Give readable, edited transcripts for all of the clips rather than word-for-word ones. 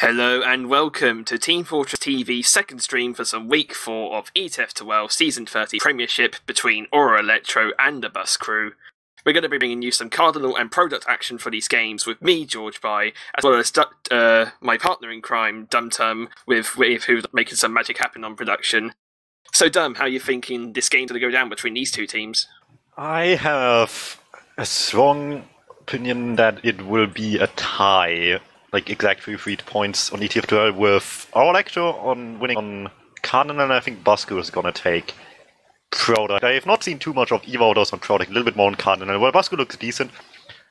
Hello and welcome to Team Fortress TV's second stream for some Week 4 of ETF2L Season 30 Premiership between Elektro and the Bus Crew. We're going to be bringing you some Cardinal and product action for these games with me, Georgebaii, as well as my partner in crime, DuMmTm, with Wiethoofd making some magic happen on production. So Dum, how are you thinking this game's going to go down between these two teams? I have a strong opinion that it will be a tie. Like exactly 3 points on ETF2L with Elektro on winning on Cardinal, and I think Basco is gonna take product. I have not seen too much of Evodos on product, a little bit more on Cardinal. Well, Basco looks decent.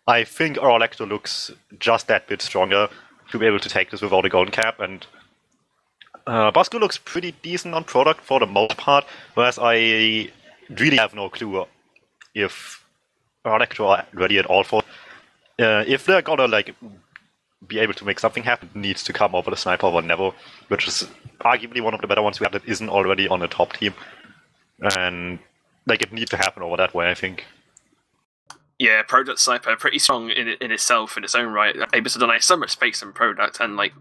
I think Elektro looks just that bit stronger to be able to take this without a golden cap, and Basco looks pretty decent on product for the most part, whereas I really have no clue if Elektro are ready at all for if they're gonna like be able to make something happen, needs to come over the sniper or Nevo, which is arguably one of the better ones we have that isn't already on the top team. And like it needs to happen over that way, I think. Yeah, Product Sniper, pretty strong in itself, in its own right. Able to deny so much space in Product, and like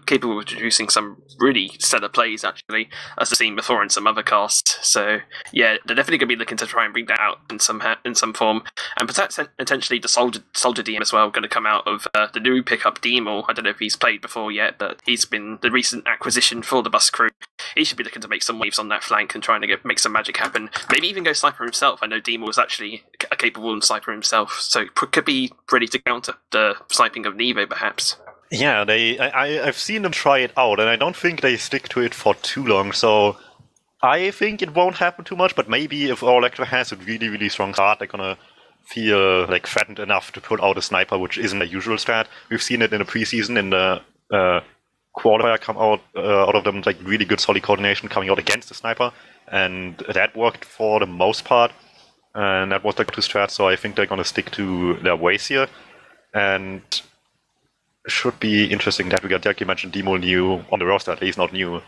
capable of producing some really stellar plays, actually, as I've seen before in some other casts. So yeah, they're definitely going to be looking to try and bring that out in some form, and potentially the Soldier DM as well, going to come out of the new pickup Demol. I don't know if he's played before yet, but he's been the recent acquisition for the Bus Crew. He should be looking to make some waves on that flank and trying to make some magic happen. Maybe even go sniper himself. I know Demol was actually a capable sniper himself, so could be ready to counter the sniping of Nevo, perhaps. Yeah, I've seen them try it out, and I don't think they stick to it for too long, so I think it won't happen too much, but maybe if Elektro has a really, really strong start, they're gonna feel like threatened enough to put out a sniper, which isn't a usual strat. We've seen it in the preseason in the qualifier come out of them, like really good solid coordination coming out against the sniper, and that worked for the most part, and that was the go-to strat, so I think they're going to stick to their ways here, and it should be interesting that we got, like you mentioned, Demo new on the roster, at least not new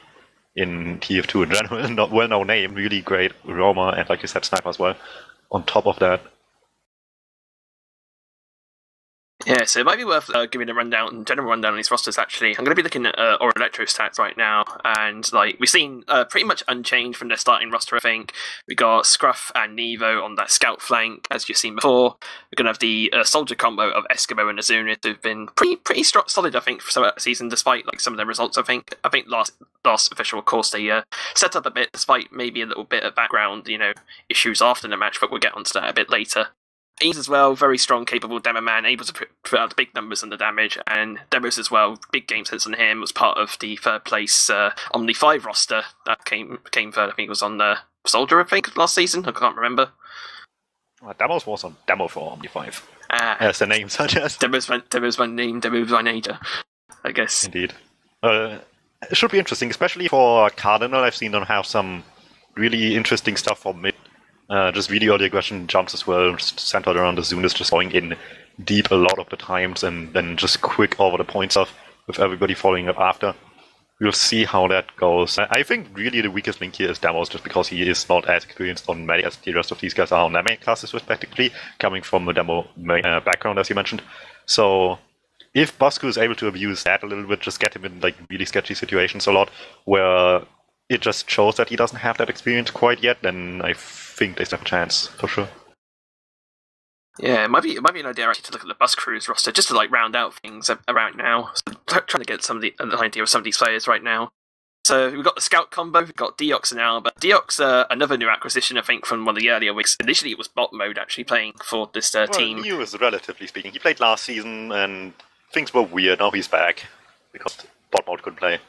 in TF2 in general, not well-known name, really great roamer, and like you said, sniper as well, on top of that. Yeah, so it might be worth giving a general rundown on these rosters, actually. I'm going to be looking at Elektro stats right now, and like we've seen pretty much unchanged from their starting roster, I think. We got Scruff and Nevo on that scout flank, as you've seen before. We're going to have the Soldier combo of Eskimo and Azunis, who've been pretty solid, I think, for some of the season, despite like some of their results, I think. I think last official, of course, they set up a bit, despite maybe a little bit of background, issues after the match, but we'll get onto that a bit later. He's as well, very strong, capable demo man, able to put out big numbers on the damage, and demos as well, big game sense on him, was part of the third place Omni 5 roster that came third. I think it was on the Soldier, I think, last season, I can't remember. Demos was on demo for Omni 5. As the name suggests. Demos my name, demos my nature, I guess. Indeed. It should be interesting, especially for Cardinal. I've seen them have some really interesting stuff for mid. Just video the aggression jumps as well, just centered around the Azunis, just going in deep a lot of the times, and then just quick over the point stuff with everybody following up after. We'll see how that goes. I think really the weakest link here is Demos, just because he is not as experienced on Medi as the rest of these guys are on their main classes, respectively, coming from a Demo background, as you mentioned. So if Basco is able to abuse that a little bit, just get him in like really sketchy situations a lot, where it just shows that he doesn't have that experience quite yet, then I think they have a chance, for sure. Yeah, it might be an idea actually to look at the Bus Crew's roster, just to like round out things around now. So trying to get an idea of some of these players right now. So we've got the Scout combo, we've got Deox now, but Deox, another new acquisition, I think, from one of the earlier weeks. Initially it was bot mode, actually, playing for this team. New is relatively speaking. He played last season, and things were weird. Now he's back, because bot mode couldn't play.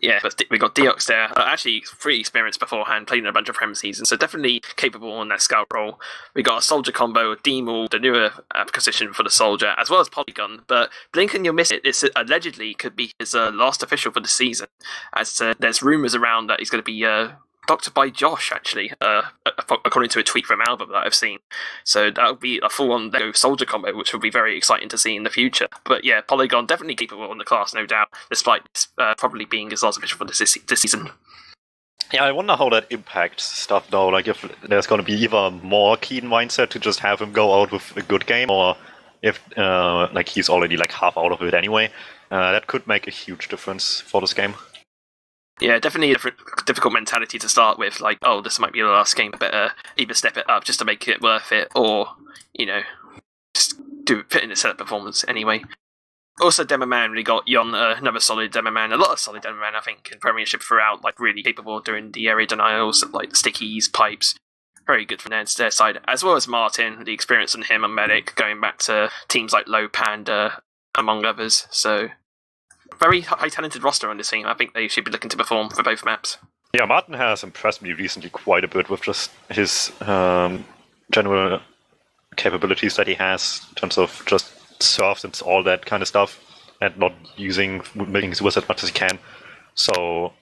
Yeah, but we got Deox there, actually pretty experienced beforehand, played in a bunch of Prem seasons, so definitely capable on that scout role. We got a Soldier combo with Demol, the newer acquisition for the Soldier, as well as Polygon, but blink and you'll miss it. This allegedly could be his last official for the season, as there's rumours around that he's going to be doctored by Josh, actually, according to a tweet from Albert that I've seen. So that would be a full-on Lego Soldier combo, which will be very exciting to see in the future. But yeah, Polygon definitely capable in the class, no doubt, despite this probably being his last official for this season. Yeah, I wonder how that impacts stuff though, like if there's going to be either more keen mindset to just have him go out with a good game, or if like he's already like half out of it anyway. That could make a huge difference for this game. Yeah, definitely a difficult mentality to start with. Like, oh, this might be the last game. I better either step it up just to make it worth it, or just put in a set performance anyway. Also, DuMmTm, we got Jon, another solid DuMmTm, a lot of solid DuMmTm, I think, in Premiership throughout, like really capable during the area denials, like stickies, pipes. Very good from their side, as well as Martin, the experience on him and Medic, going back to teams like Low Panda, among others. So, very high-talented roster on this team. I think they should be looking to perform for both maps. Yeah, Martin has impressed me recently quite a bit with just his general capabilities that he has in terms of just serves and all that kind of stuff, and not making his wizard as much as he can. So,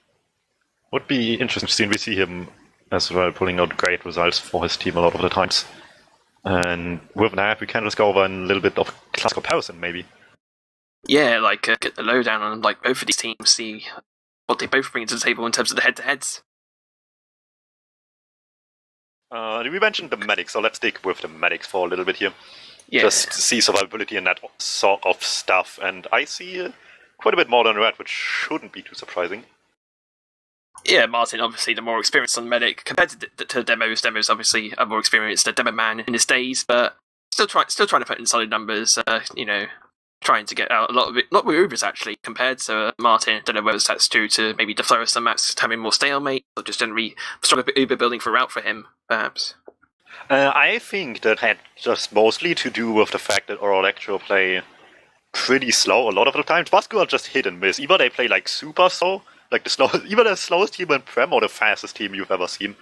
would be interesting to see. We see him as well pulling out great results for his team a lot of the times. And with that, we can just go over a little bit of class comparison, maybe. Yeah, like get the lowdown on like both of these teams, see what they both bring to the table in terms of the head-to-heads. We mentioned the medics, so let's stick with the medics for a little bit here. Yeah. Just see survivability and that sort of stuff, and I see quite a bit more than red, which shouldn't be too surprising. Yeah, Martin, obviously the more experienced on medic compared to Demos. Demos obviously a more experienced DuMmTm in his days, but still trying to put in solid numbers. Trying to get out a lot of it, not with Ubers actually, compared to Martin. Don't know whether that's due to maybe the flow of some maps having more stalemate, or just generally stronger Uber building throughout for him, perhaps. I think that had just mostly to do with the fact that our Elektro play pretty slow a lot of the times. Basco are just hit and miss. Either they play like super slow, like either the slowest team in Prem or the fastest team you've ever seen.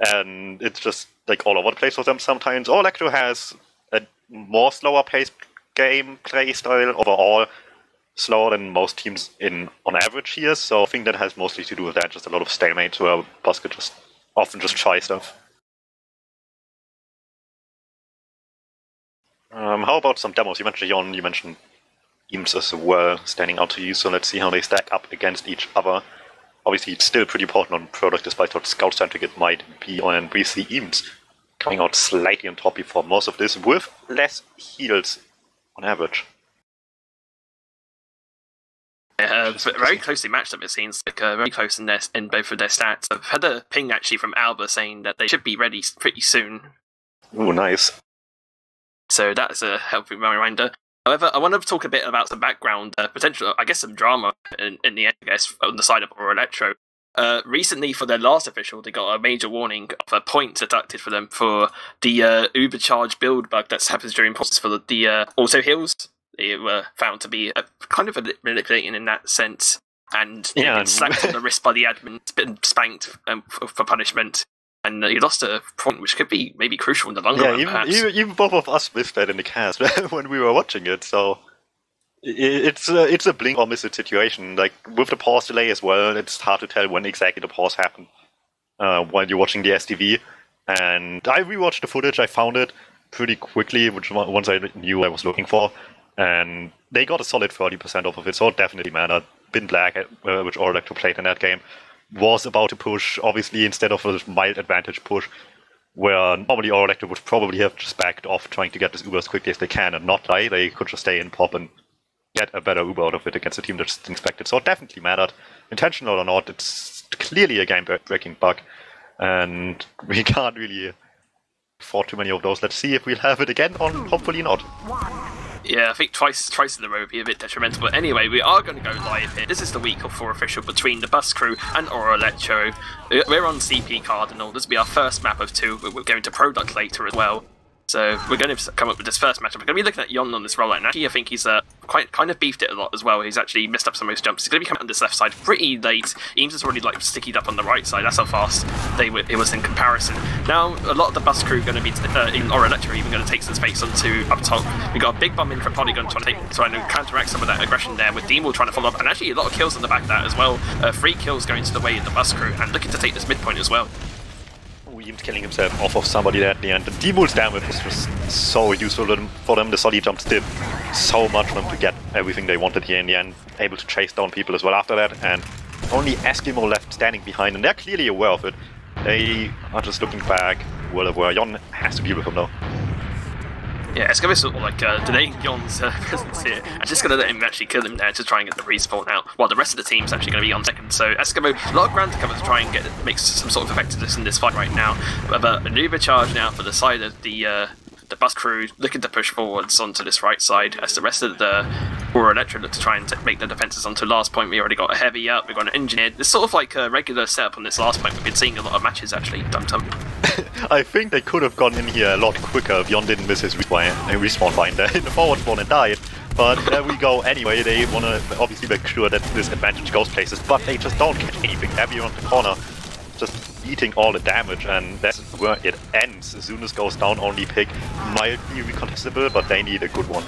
And it's just like all over the place for them sometimes. Or Elektro has a more slower paced gameplay style overall, slower than most teams on average here, so I think that has mostly to do with that, just a lot of stalemate where Basket just often just try stuff. How about some demos? You mentioned Jon, you mentioned teams as well standing out to you, so let's see how they stack up against each other. Obviously it's still pretty important on product despite what scout-centric it might be, and we see Eames coming out slightly on top before most of this with less heals on average. Very closely matched up, it seems. Like very close in both of their stats. I've had a ping actually from Alba saying that they should be ready pretty soon. Ooh, nice. So that's a helpful reminder. However, I want to talk a bit about some background, potential, I guess some drama in the end, I guess, on the side of Elektro. Recently, for their last official, they got a major warning of a point deducted for them for the Ubercharge build bug that happens during process for the auto heals. They were found to be kind of manipulating in that sense, and they've been slapped on the wrist by the admin, been spanked for punishment, and he lost a point which could be maybe crucial in the longer run, perhaps. Even both of us missed that in the cast when we were watching it, so it's a blink or miss it situation. Like with the pause delay as well, it's hard to tell when exactly the pause happened while you're watching the STV. And I rewatched the footage. I found it pretty quickly, which once I knew I was looking for, and they got a solid 30% off of it. So it definitely mattered. Bin Black, which Elektro played in that game, was about to push, obviously instead of a mild advantage push, where normally Elektro would probably have just backed off trying to get this Uber as quickly as they can and not die. They could just stay in pop and get a better Uber out of it against a team that's expected. So it definitely mattered. Intentional or not, it's clearly a game-breaking bug. And we can't really afford too many of those. Let's see if we'll have it again, or hopefully not. Yeah, I think twice in a row would be a bit detrimental. But anyway, we are going to go live here. This is the week of 4 official between the bus crew and Elektro. We're on CP Cardinal. This will be our first map of 2. We're going to product later as well. So we're going to come up with this first matchup. We're going to be looking at Jon on this rollout, and actually I think he's kind of beefed it a lot as well. He's actually missed up some of his jumps. He's going to be coming on this left side pretty late. Eames is already like stickied up on the right side. That's how fast it was in comparison. Now a lot of the bus crew are going to be Elektro even going to take some space onto up top. We got a big bomb in from Polygon trying to counteract some of that aggression there, with DuMmTm trying to follow up, and actually a lot of kills on the back of that as well. 3 kills going to the way of the bus crew and looking to take this midpoint as well. Eames killing himself off of somebody there at the end. The DuMmTm's damage was just so useful for them. The solid jumps did so much for them to get everything they wanted here in the end. Able to chase down people as well after that, and only Eskimo left standing behind, and they're clearly aware of it. They are just looking back, well aware. Jon has to deal with him though. Yeah, it's going to be sort of like delaying Jon's presence here. I'm just going to let him actually kill him there to try and get the respawn out, while the rest of the team's actually going to be on second. So Eskimo, a lot of ground to cover to try and make some sort of effectiveness in this fight right now. But an Uber charge now for the side of the bus crew looking to push forwards onto this right side, as the rest of the Elektro look to try and make their defences onto last point. We already got a heavy up, we've got an engineer. It's sort of like a regular setup on this last point. We've been seeing a lot of matches actually, DuMmTm. I think they could have gone in here a lot quicker if Jon didn't miss his respawn binder in the forward spawn and died. But there we go anyway. They want to obviously make sure that this advantage goes places, but they just don't get anything. Everyone on the corner just eating all the damage, and that's where it ends. As soon as goes down, only pick mildly recontestable, but they need a good one.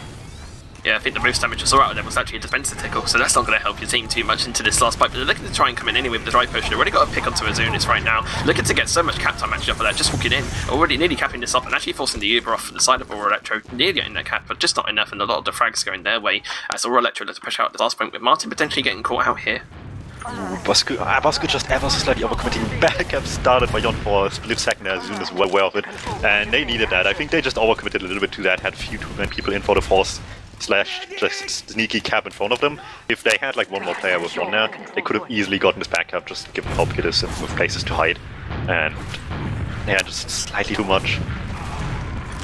Yeah, I think the most damage I saw out of them was actually a defensive tickle, so that's not going to help your team too much into this last fight. But they're looking to try and come in anyway with the drive push. They've already got a pick onto Azunis right now, looking to get so much cap time actually off of that, just walking in, already nearly capping this up and actually forcing the Uber off the side of Elektro, nearly getting their cap, but just not enough, and a lot of the frags going their way as Elektro look to push out the last point, with Martin potentially getting caught out here. Basku just ever so slightly overcommitting. Backup started by Jon for a split second as soon as well aware of it, and they needed that. I think they just overcommitted a little bit to that, had a few too many people in for the force slash just sneaky cap in front of them. If they had like one more player with one there, they could have easily gotten this backup, just given how big it is with places to hide. And yeah, just slightly too much.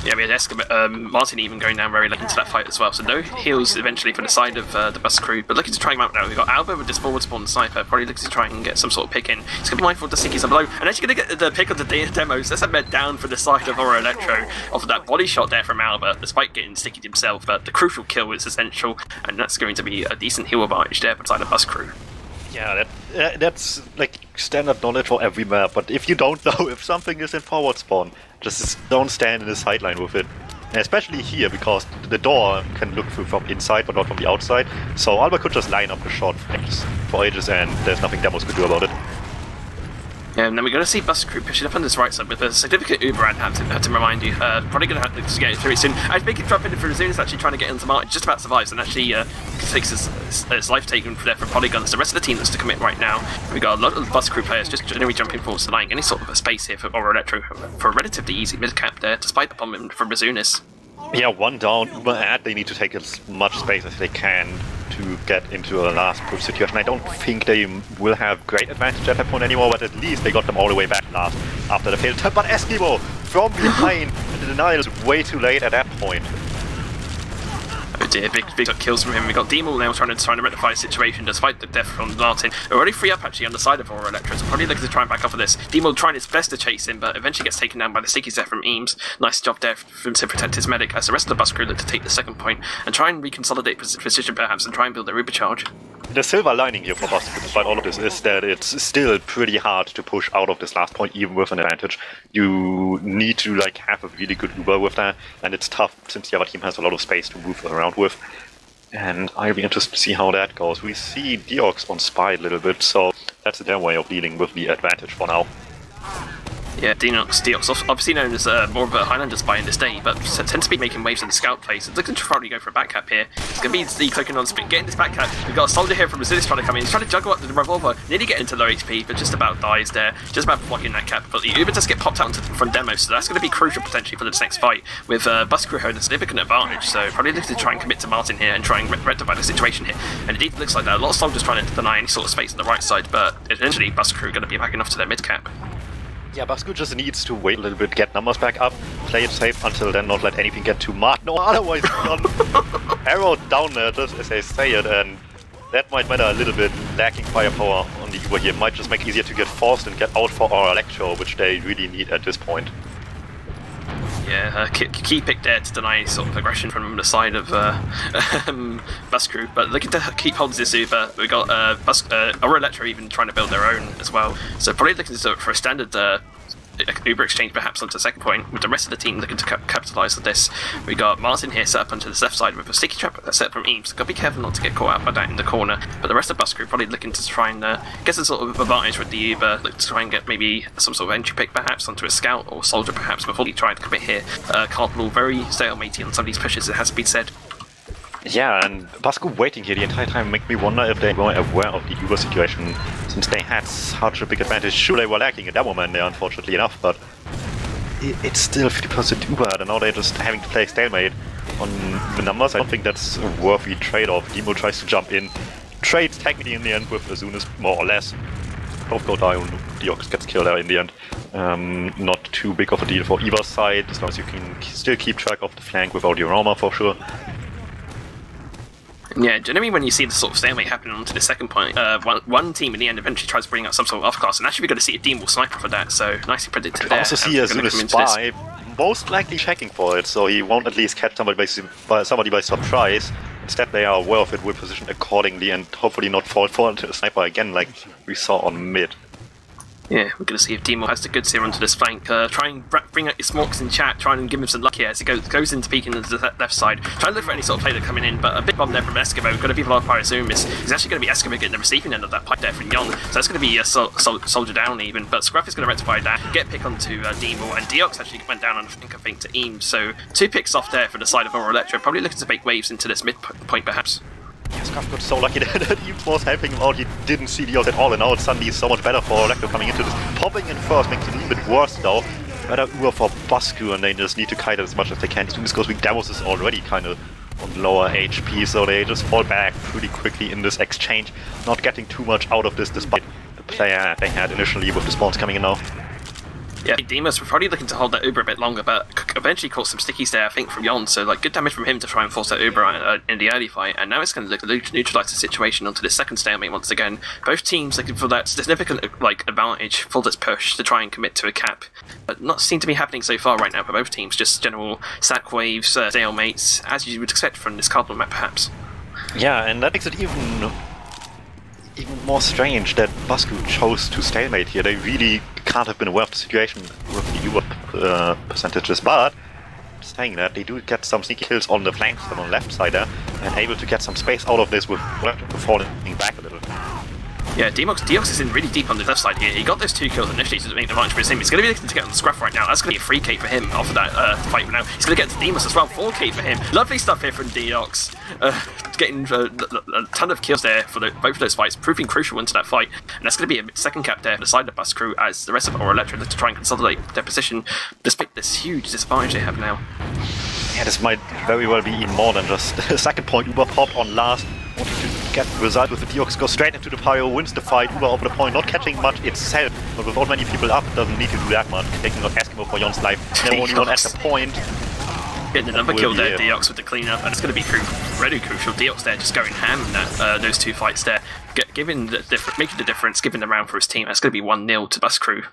Yeah, we had Martin even going down very late into that fight as well, so no heals eventually for the side of the bus crew, but looking to try him out now. We've got Alba with this forward spawn sniper, probably looking to try and get some sort of pick in. He's going to be mindful of the stickies below, and actually going to get the pick on the demos. That's a med down for the side of Elektro off of that body shot there from Alba, despite getting stickied himself, but the crucial kill is essential, and that's going to be a decent heal advantage there for the side of bus crew. Yeah, that's like standard knowledge for every map, but if you don't know if something is in forward spawn, just don't stand in the sideline with it. And especially here, because the door can look through from inside but not from the outside, so Alba could just line up the shot for ages and there's nothing Demos could do about it. Yeah, and then we're going to see bus crew pushing up on this right side with a significant Uber ad, have to remind you. Probably going to have to get it through soon. I think it drop in for Azunis actually trying to get into Martin, just about survives, and actually takes his life taken there from polygons. The rest of the team that's to commit right now. We've got a lot of bus crew players just generally jumping forward, denying any sort of a space here for Elektro for a relatively easy mid cap there, despite the bomb from Azunis. Yeah, one down, Uber ad, they need to take as much space as they can to get into a last push situation. I don't think they will have great advantage at that point anymore, but at least they got them all the way back last after the failed turn. But Eskimo from behind, the denial is way too late at that point. Oh dear, big kills from him. We got DuMmTm now trying to rectify the situation despite the death from Martin. They're already free up actually on the side of Elektro, so probably looking to try and back off of this. DuMmTm trying his best to chase him, but eventually gets taken down by the stickies there from Eames. Nice job there from to protect his medic, as the rest of the bus crew look to take the second point and try and reconsolidate position perhaps and try and build their Ubercharge. The silver lining here for Boston, despite all of this, is that it's still pretty hard to push out of this last point, even with an advantage. You need to like have a really good Uber with that, and it's tough since the other team has a lot of space to move around with. And I'll be interested to see how that goes. We see Deox on Spy a little bit, so that's their way of dealing with the advantage for now. Yeah, Deox, obviously known as more of a Highlander spy in this day, but tends to be making waves in the scout phase. It's looking to probably go for a back cap here. It's going to be the clicking on spin, getting this back cap. We've got a soldier here from Azunis trying to come in. He's trying to juggle up the revolver, nearly get into low HP, but just about dies there. Just about blocking that cap. But the Uber does get popped out from demo, so that's going to be crucial potentially for this next fight, with bus crew holding a significant advantage. So probably looking to try and commit to Martin here and try and rectify the situation here. And indeed, it looks like that. A lot of soldiers trying to deny any sort of space on the right side, but eventually bus crew are going to be backing off to their mid cap. Yeah, Basku just needs to wait a little bit, get numbers back up, play it safe until then, not let anything get too Martin, or otherwise arrowed down there, just as they say it, and that might matter a little bit. Lacking firepower on the Uber here might just make it easier to get forced and get out for our Elektro, which they really need at this point. Yeah, key pick there to deny any sort of aggression from the side of bus crew, but looking to keep hold of this Uber. We got Elektro even trying to build their own as well, so probably looking for a standard Uber exchange perhaps onto the second point, with the rest of the team looking to capitalise on this. We got Martin here set up onto the left side with a sticky trap set from Eames. Got to be careful not to get caught out by that in the corner, but the rest of the bus crew probably looking to try and get some sort of advantage with the Uber, look to try and get maybe some sort of entry pick perhaps onto a scout or soldier perhaps before he tried to commit here. Cardinal very stalematey on some of these pushes, it has to be said. Yeah, and Basku waiting here the entire time make me wonder if they were aware of the Uber situation, since they had such a big advantage. Sure, they were lacking in that moment there, unfortunately enough, but it's still 50% Uber, and now they're just having to play stalemate on the numbers. I don't think that's a worthy trade-off. Demo tries to jump in, trades technically in the end with Azunis, more or less. Both go down, Deox gets killed there in the end. Not too big of a deal for either side, as long as you can still keep track of the flank without your armor for sure. Yeah, generally when you see the sort of stalemate happening onto the second point, one team in the end eventually tries to bring out some sort of off-class, and actually we're going to see a Dean will sniper for that, so nicely predicted there. Also see Azunis spy, most likely checking for it, so he won't at least catch somebody by surprise. Instead they are aware of it, will position accordingly, and hopefully not fall into the sniper again like we saw on mid. Yeah, we're going to see if Demo has the goods here onto this flank. Try and bring out your smokes in chat, try and give him some luck here as he goes into peeking into the left side. Try and look for any sort of play that coming in, but a big bomb there from Eskimo. We've got to be below fire zoom. It's actually going to be Eskimo getting the receiving end of that pipe there from Yon. So that's going to be a soldier down even, but Scruff is going to rectify that, get a pick onto Demo, and Deox actually went down on I think to Eames. So 2 picks off there for the side of Elektro, probably looking to make waves into this mid point perhaps. Scruff got so lucky that Eames was helping him out, he didn't see Deox at all, and now it's suddenly so much better for Elektro coming into this. Popping in first makes it a little bit worse though. Better Uber for Basku, and they just need to kite it as much as they can. This goes weak. Demos is already kind of on lower HP, so they just fall back pretty quickly in this exchange, not getting too much out of this despite the player they had initially with the spawns coming in now. Yeah, Demas were probably looking to hold that Uber a bit longer, but eventually caught some stickies there, I think, from Yon. So, like, good damage from him to try and force that Uber in the early fight. And now it's going to look to neutralise the situation onto this second stalemate once again. Both teams looking for that significant, like, advantage for this push to try and commit to a cap. But not seem to be happening so far right now for both teams. Just general sack waves, stalemates, as you would expect from this Cardinal map, perhaps. Yeah, and that makes it even more strange that Basku chose to stalemate here. They really can't have been aware of the situation with the Uber percentages, but saying that, they do get some sneaky kills on the flanks on the left side there, and able to get some space out of this with falling back a little. Yeah, Deox is in really deep on the left side here. He got those 2 kills initially to make the advantage for his team. He's going to be looking to get on the Scruff right now. That's going to be a 3k for him off of that fight now. He's going to get to Demos as well, 4k for him. Lovely stuff here from Deox. Getting a ton of kills there for both of those fights, proving crucial into that fight. And that's going to be a second cap there for the side of Bus Crew as the rest of Elektro look to try and consolidate their position despite this huge disadvantage they have now. Yeah, this might very well be even more than just a second point. Uber pop on last, wanting to get the result with the Deox, goes straight into the pyro, wins the fight. Uber over the point, not catching much itself, but without many people up, doesn't need to do that much. Taking out Eskimo for Yon's life, never only one at the point. Getting another kill there, Deox with the cleanup, and it's going to be really crucial. Deox there just going ham in those 2 fights there, making the difference, giving the round for his team. That's going to be 1-0 to Bus Crew.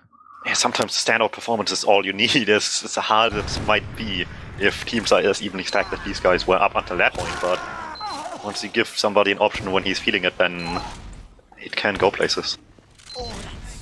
Yeah, sometimes standout performance is all you need, as hard as it might be if teams are as evenly stacked as these guys were up until that point, but once you give somebody an option when he's feeling it, then it can go places.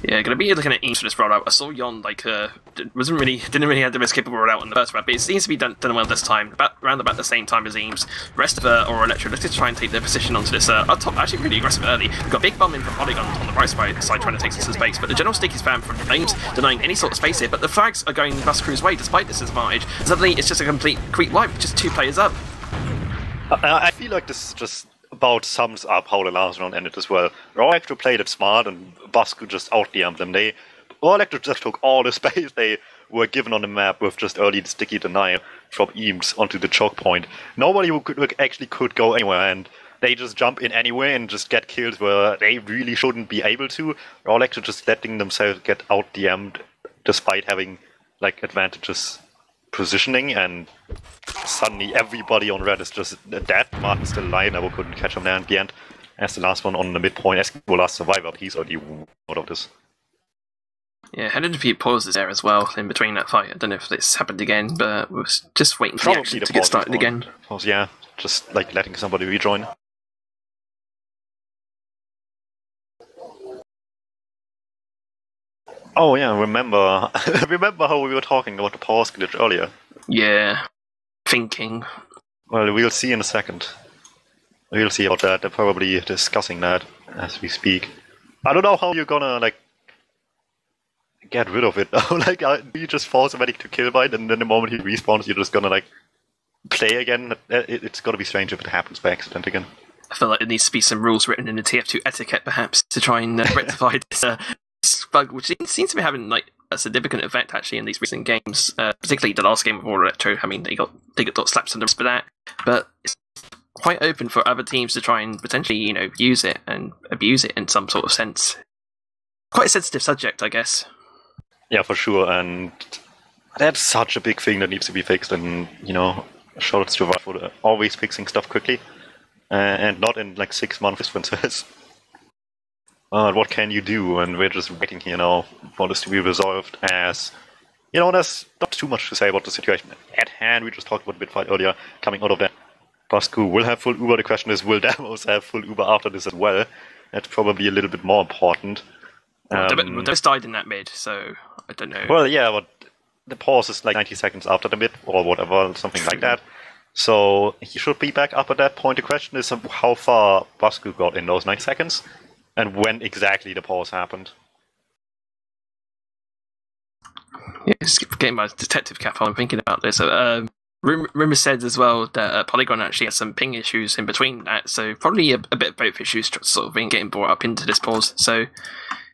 Yeah, gonna be looking at Eames for this rollout. I saw Yon didn't really have the most capable rollout in the first round, but it seems to be done well this time. Around about the same time as Eames. The rest of Elektro looks to try and take their position onto this up top, actually really aggressive early. We've got big bomb in from Polygon on the right side trying to take some space, but the general stick is banned from Eames, denying any sort of space here. But the flags are going Bus Crew's way despite this disadvantage. Suddenly, it's just a complete creep wipe, just 2 players up. I feel like this just about sums up how the last round ended as well. Elektro played it smart and Basku just out-DM'd them. Elektro just took all the space they were given on the map with just early sticky denial from Eames onto the choke point. Nobody who actually could go anywhere, and they just jump in anyway and just get kills where they really shouldn't be able to. Elektro just letting themselves get out-DM'd despite having like advantages positioning, and suddenly everybody on red is just dead. Martin's still alive, Never couldn't catch him there in the end. As the last one on the midpoint, Eskimo last survivor, but he's already out of this. Yeah, had a few pauses there as well in between that fight. I don't know if this happened again, but we're just waiting for the action to get started again. Pause, yeah, just like letting somebody rejoin. Oh yeah, remember how we were talking about the pause glitch earlier? Yeah, thinking. Well, we'll see in a second. We'll see about that. They're probably discussing that as we speak. I don't know how you're gonna like get rid of it. Like, you just force a medic to kill by it, and then the moment he respawns, you're just gonna like play again. It's gotta be strange if it happens by accident again. I feel like there needs to be some rules written in the TF2 etiquette, perhaps, to try and rectify this bug, which seems to be having like a significant effect actually in these recent games, particularly the last game of War Electro. I mean, they got slaps on the wrist for that, but it's quite open for other teams to try and potentially, use it and abuse it in some sort of sense. Quite a sensitive subject, I guess. Yeah, for sure, and that's such a big thing that needs to be fixed, and shoutouts to Valve for always fixing stuff quickly, and not in like 6 months differences. What can you do? And we're just waiting here now for this to be resolved, as there's not too much to say about the situation at hand. We just talked about Bitfight earlier. Coming out of that, Basku will have full Uber. The question is, will Demos have full Uber after this as well? That's probably a little bit more important. Those died in that mid, so I don't know. Well, yeah, but the pause is like 90 seconds after the mid, or whatever, something like that. So he should be back up at that point. The question is how far Basku got in those 90 seconds, and when exactly the pause happened. Yeah, just getting my detective cap on, thinking about this. Rumor said as well that Polygon actually has some ping issues in between that, so probably a bit of both issues sort of being getting brought up into this pause. So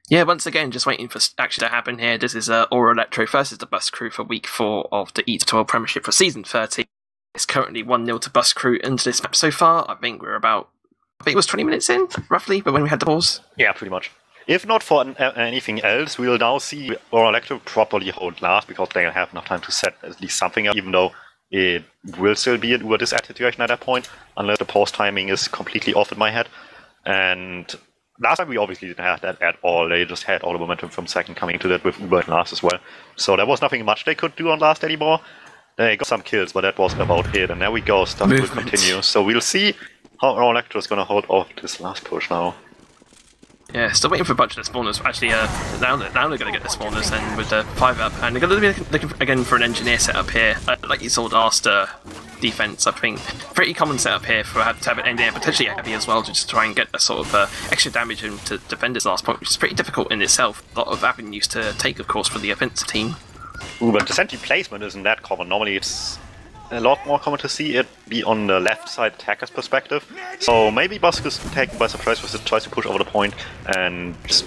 yeah, once again, just waiting for action to happen here. This is Aura Electro versus the Bus Crew for week 4 of the ETF2L Premiership for season 30. It's currently 1-0 to Bus Crew into this map so far. I think it was 20 minutes in, roughly, but when we had the pause. Yeah, pretty much. If not for anything else, we will now see Aura Electro properly hold last, because they have enough time to set at least something up, even though it will still be an Uber disadvantage situation at that point, unless the pause timing is completely off in my head. And last time we obviously didn't have that at all. They just had all the momentum from second coming into that with Uber and last as well. So there was nothing much they could do on last anymore. They got some kills, but that was about it. And there we go, stuff will continue. So we'll see how our Elektro is going to hold off this last push now. Yeah, still waiting for a bunch of the spawners. Actually, now they're going to get the spawners then with the 5-up. And they're going to be looking again for an engineer setup here. Like you saw last defense, I think. Pretty common setup here for to have an engineer, potentially heavy as well, to just try and get a sort of extra damage into defend his last point, which is pretty difficult in itself. A lot of avenues to take, of course, for the offensive team. Ooh, but the sentry placement isn't that common. Normally it's a lot more common to see it be on the left side attacker's perspective. So maybe Busk is taken by surprise with it, tries to push over the point, and just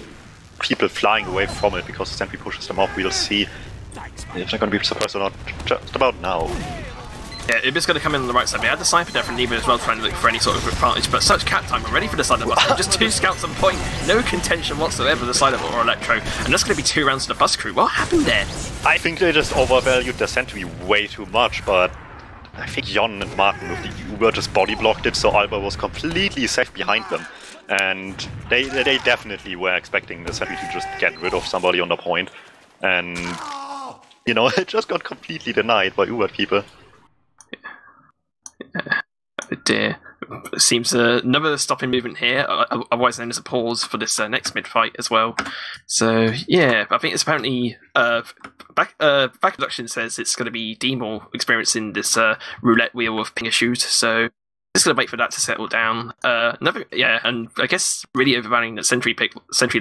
people flying away from it because the sentry pushes them off. We'll see if they're going to be surprised or not just about now. Yeah, Uber's going to come in on the right side. We had the sniper there from Neva as well, trying to look for any sort of advantage, but such cap time, we're ready for the side of the bus. Just 2 scouts on point, no contention whatsoever the side of Aura Electro, and that's going to be 2 rounds to the Bus Crew. What happened there? I think they just overvalued their sentry way too much, but I think Jon and Martin with the Uber just body blocked it, so Alba was completely safe behind them. And they definitely were expecting the sentry to just get rid of somebody on the point. And, it just got completely denied by Uber people. Oh dear. Seems another stopping movement here, otherwise known as a pause for this next mid-fight as well. So, yeah, I think it's apparently... back production says it's going to be DuMmTm experiencing this roulette wheel of ping issues, so just going to wait for that to settle down. And I guess really overvaluing the sentry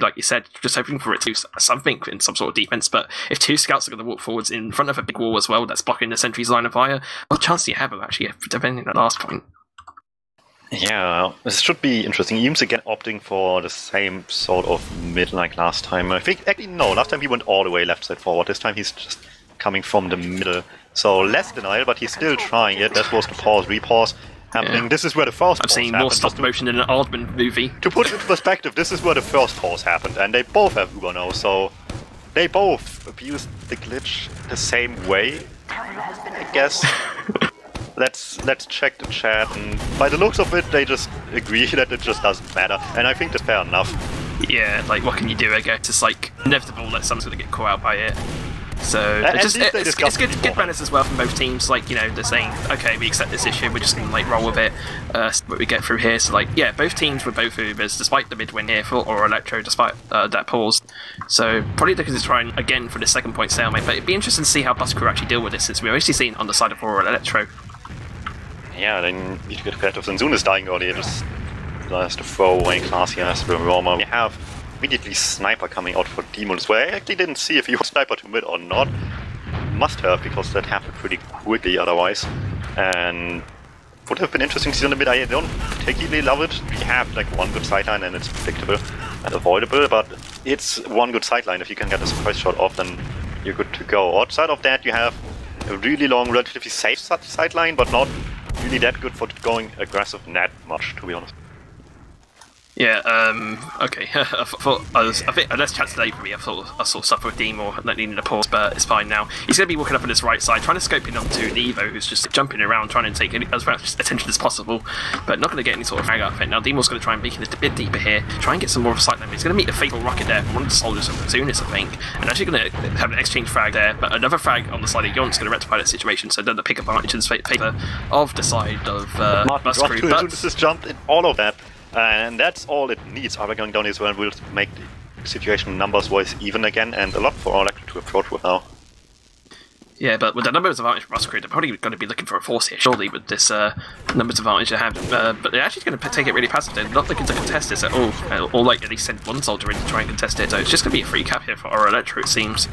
like you said, just hoping for it to do something in some sort of defense, but if 2 scouts are going to walk forwards in front of a big wall as well that's blocking the sentry's line of fire, what chance do you have of actually defending that last point? Yeah, this should be interesting. Eames again opting for the same sort of mid like last time. I think, actually no, last time he went all the way left side forward. This time he's just coming from the middle. So less denial, but he's still trying it. That was the pause, repause happening. Yeah. This is where the first I've seen more stop motion in an Aardman movie. To put it into perspective, this is where the first pause happened, and they both have Uber now, so they both abused the glitch the same way, I guess. Let's check the chat, and by the looks of it, they just agree that it just doesn't matter, and I think that's fair enough. Yeah, like what can you do? I guess it's like inevitable that someone's going to get caught out by it. So it's good manners as well from both teams. Like they're saying, okay, we accept this issue, we're just going to like roll with it. What we get through here. So like yeah, both teams were both Ubers, despite the mid win here for Aura Electro, despite that pause. So probably looking to try again for the second point stalemate. But it'd be interesting to see how Bus Crew actually deal with this, since we've actually seen on the side of Aura Electro. Yeah, then need to get creative. Zensun is dying earlier, just has to throw away class here as the Roma. We have immediately Sniper coming out for Demons, where I actually didn't see if he was Sniper to mid or not. Must have, because that happened pretty quickly otherwise. And would have been interesting to see on the mid. I don't particularly love it. We have like one good sideline and it's predictable and avoidable, but it's one good sideline. If you can get a surprise shot off, then you're good to go. Outside of that, you have a really long, relatively safe sideline, but not really that good for going aggressive that much, to be honest. Yeah, okay. I think less chance today for me. I sort of suffer with Deem or needing a pause, but it's fine now. He's going to be walking up on his right side, trying to scope in onto Evo, who's just jumping around, trying to take as much attention as possible, but not going to get any sort of frag out of it. Now, Deem's going to try and beacon it a bit deeper here, try and get some more of a sight line. He's going to meet a fatal rocket there from one of the soldiers of Zunis, I think, and actually going to have an exchange frag there, but another frag on the side of Yon's going to rectify that situation, so then the pick advantage in favour of the side of Bus Crew. But Zunis just jumped in all of that. And that's all it needs. Are going down as well will make the situation numbers-wise even again, and a lot for Elektro to approach with now. Yeah, but with the numbers advantage for Rust Crew, they're probably going to be looking for a force here, surely, with this numbers advantage they have. But they're actually going to take it really passive. They're not looking to contest this at all, or like at least send one soldier in to try and contest it. So it's just going to be a free cap here for Elektro, it seems.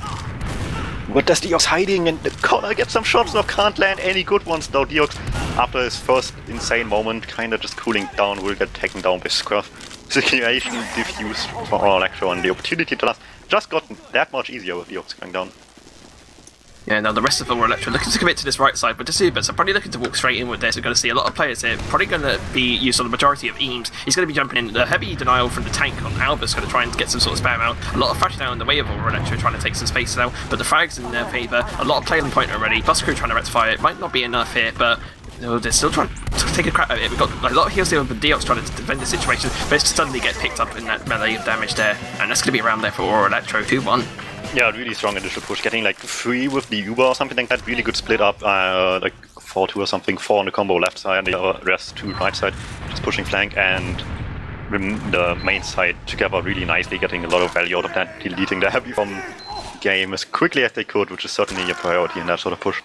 But there's Deox hiding, and the corner gets some shots, though can't land any good ones, though. Deox, after his first insane moment, kinda just cooling down, will get taken down by Scruff. Situation diffused for Elektro, and the opportunity to last just gotten that much easier with Deox going down. Yeah, now the rest of them were looking to commit to this right side, but Desubas are probably looking to walk straight in with this. We're going to see a lot of players here, probably going to be used on the majority of Eames. He's going to be jumping in. The heavy denial from the tank on Alba's going to try and get some sort of spam out. A lot of fashion out in the way of Elektro trying to take some space now, but the frags in their favour. A lot of play on point already. Bus Crew trying to rectify it. Might not be enough here, but they're still trying to take a crack at it. We've got a lot of heals here with Deox trying to defend the situation, but it's suddenly get picked up in that melee of damage there, and that's going to be around there for Elektro 2-1. Yeah, really strong initial push, getting like 3 with the Uber or something like that. Really good split up, like 4-2 or something, 4 on the combo left side and the rest 2 right side, just pushing flank and the main side together really nicely, getting a lot of value out of that, deleting the heavy from game as quickly as they could, which is certainly a priority in that sort of push.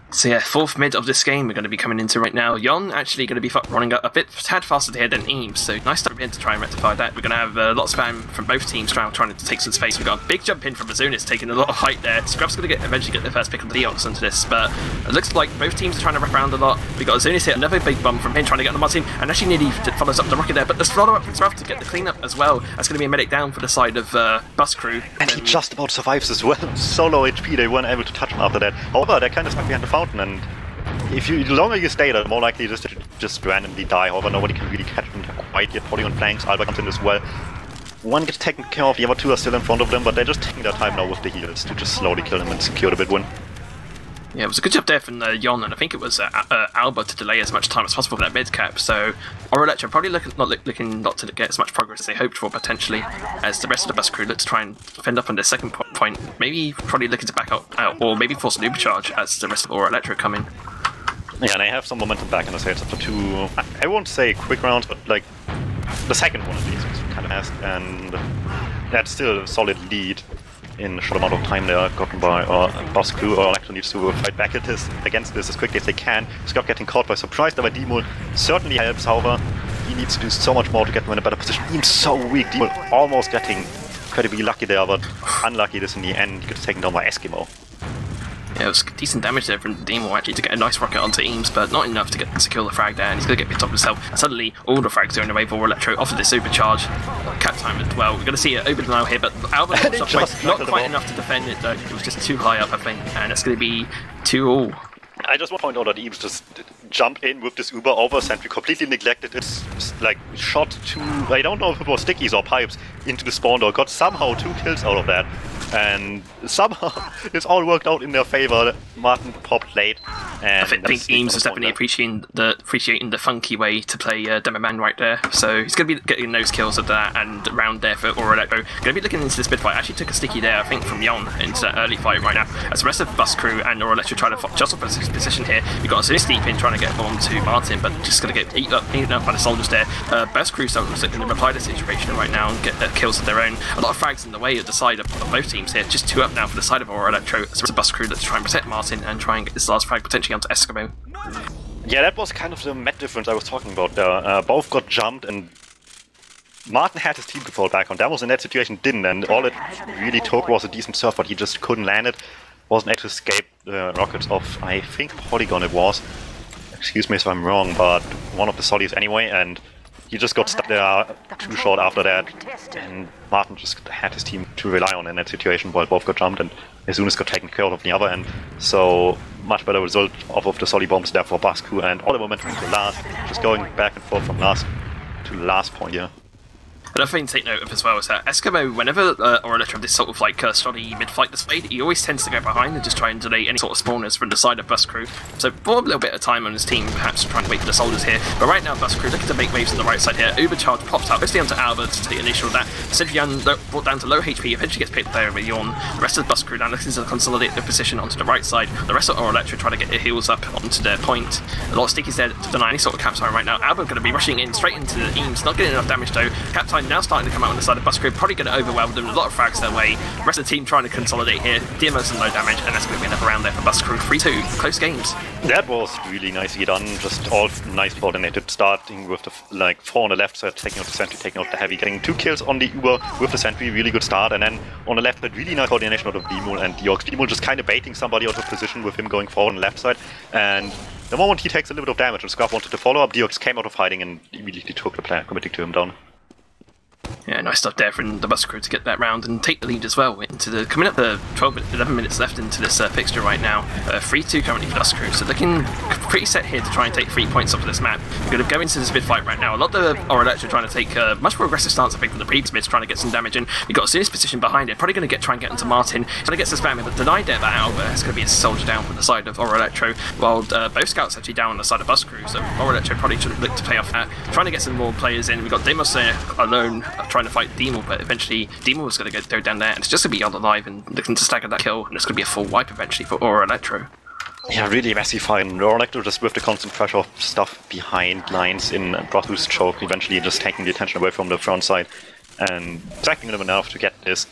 So yeah, 4th mid of this game we're going to be coming into right now. Yon actually going to be running a tad faster here than Eames, so nice start in to try and rectify that. We're going to have a lot of spam from both teams trying to take some space. We've got a big jump in from Azunis, taking a lot of height there. Scruff's going to eventually get the first pick on Deox onto this, but it looks like both teams are trying to wrap around a lot. We've got Azunis hit another big bump from him trying to get on the Martin, and actually nearly follows up the rocket there, but there's follow up from Scruff to get the cleanup as well. That's going to be a medic down for the side of Bus Crew. And he just about survives as well. Solo HP, they weren't able to touch him after that. However, they're kind of stuck behind the fountain, and the longer you stay there, the more likely it is to just randomly die. However, nobody can really catch them quite yet. Polygon flanks, Alba comes in as well. One gets taken care of, the other 2 are still in front of them, but they're just taking their time now with the heals to just slowly kill them and secure the bid win. Yeah, it was a good job there from Yon, and I think it was Alba to delay as much time as possible for that mid cap. So Elektro probably looking not to get as much progress as they hoped for potentially, as the rest of the Bus Crew look to try and fend up on their second point. Maybe probably looking to back out or maybe force an overcharge as the rest of Elektro come in. Yeah, they have some momentum back in the sales after 2, I won't say quick rounds, but like the second one at least was kind of fast, and that's still a solid lead in a short amount of time they are gotten by Bus Crew. Elektro needs to fight back against this as quickly as they can. Scott getting caught by surprise there by Demol certainly helps, however, he needs to do so much more to get them in a better position. He's so weak, Demol almost getting incredibly lucky there, but unlucky this in the end, he gets taken down by Eskimo. Yeah, it was decent damage there from Demo actually to get a nice rocket onto Eames, but not enough to secure the frag there, and he's going to get picked up himself. And suddenly, all the frags are in the way for Elektro, offer this supercharge. Cap time as well. We're going to see an over denial here, but Alba not quite enough to defend it though. It was just too high up, I think, and it's going to be 2-all. I just want to point out that Eames just jumped in with this Uber over sentry, completely neglected its like shot 2, I don't know if it was stickies or pipes, into the spawn door, got somehow 2 kills out of that, and somehow it's all worked out in their favor. Martin popped late, and I think Eames is definitely appreciating the funky way to play DuMmTm right there, so he's going to be getting those kills of that and around there for Elektro. Going to be looking into this mid fight. Actually took a sticky there, I think, from Yon into that early fight right now, as the rest of Bus Crew and Elektro try to jostle for his position here. You've got Azunis deep in trying to get on to Martin, but just going to get eaten up by the soldiers there. Bus Crew looks like going to reply to the situation right now and get kills of their own. A lot of frags in the way of the side of both teams here. Just 2 up now for the side of Elektro. As a Bus Crew let's try and protect Martin and try and get this last frag potentially onto Eskimo. Yeah, that was kind of the mad difference I was talking about there. Both got jumped, and Martin had his team to fall back on. That was in that situation didn't, and all it really took was a decent surf, but he just couldn't land it. Wasn't able to escape the rockets of, I think, Polygon it was. Excuse me if I'm wrong, but one of the solis anyway, and he just got stuck there too short after that, and Martin just had his team to rely on in that situation while both got jumped, and as soon as got taken care of the other end. So much better result off of the solid bombs there for Basku, and all the momentum to last, just going back and forth from last to the last point here. Another thing to take note of as well is that Eskimo, whenever or Elektro have this sort of like shoddy mid-fight displayed, he always tends to go behind and just try and delay any sort of spawners from the side of Bus Crew. So for a little bit of time on his team, perhaps trying to wait for the soldiers here. But right now, Bus Crew looking to make waves on the right side here. Ubercharge pops out, basically onto Albert to take initial of that. Sedrian brought down to low HP, eventually gets picked there with Yorn. The rest of the Bus Crew now looking to consolidate their position onto the right side. The rest of Elektro try to get their heals up onto their point. A lot of stickies there to deny any sort of Captine right now. Albert going to be rushing in straight into the Eames, not getting enough damage though. Captine now starting to come out on the side of Bus Crew, probably going to overwhelm them. A lot of frags their way. The rest of the team trying to consolidate here. DMO's in low damage, and that's going to be another round there for Bus Crew. 3-2. Close games. That was really nicely done. Just all nice coordinated, starting with the 4 on the left side, taking out the sentry, taking out the heavy, getting 2 kills on the Uber with the sentry, really good start. And then on the left side, really nice coordination out of Demul and Diox. Demul just kind of baiting somebody out of position with him going forward on the left side. And the moment he takes a little bit of damage, and Scrub wanted to follow up, Diox came out of hiding and immediately took the plan, committing to him down. Yeah, nice stuff there from the Bus Crew to get that round and take the lead as well into the coming up the 11 minutes left into this fixture right now. 3-2 currently for Bus Crew, so looking pretty set here to try and take 3 points off of this map. We're going to go into this mid fight right now. A lot of the Elektro trying to take a much more aggressive stance, I think, from the previous mids, trying to get some damage in. We've got a serious position behind it, probably going to try and get into Martin. Trying to get some spam in, but denied there by Albert. It's going to be a soldier down from the side of Elektro, while both scouts actually down on the side of Bus Crew, so Elektro probably should look to play off that. Trying to get some more players in. We've got Demos there alone, trying to fight Demul, but eventually Demul was going to go down there, and it's just going to be on alive and looking to stagger that kill, and it's going to be a full wipe eventually for Elektro. Yeah, really messy fight. Elektro just with the constant pressure of stuff behind lines in Wiethoofd's choke, eventually just taking the attention away from the front side and stacking them enough to get this.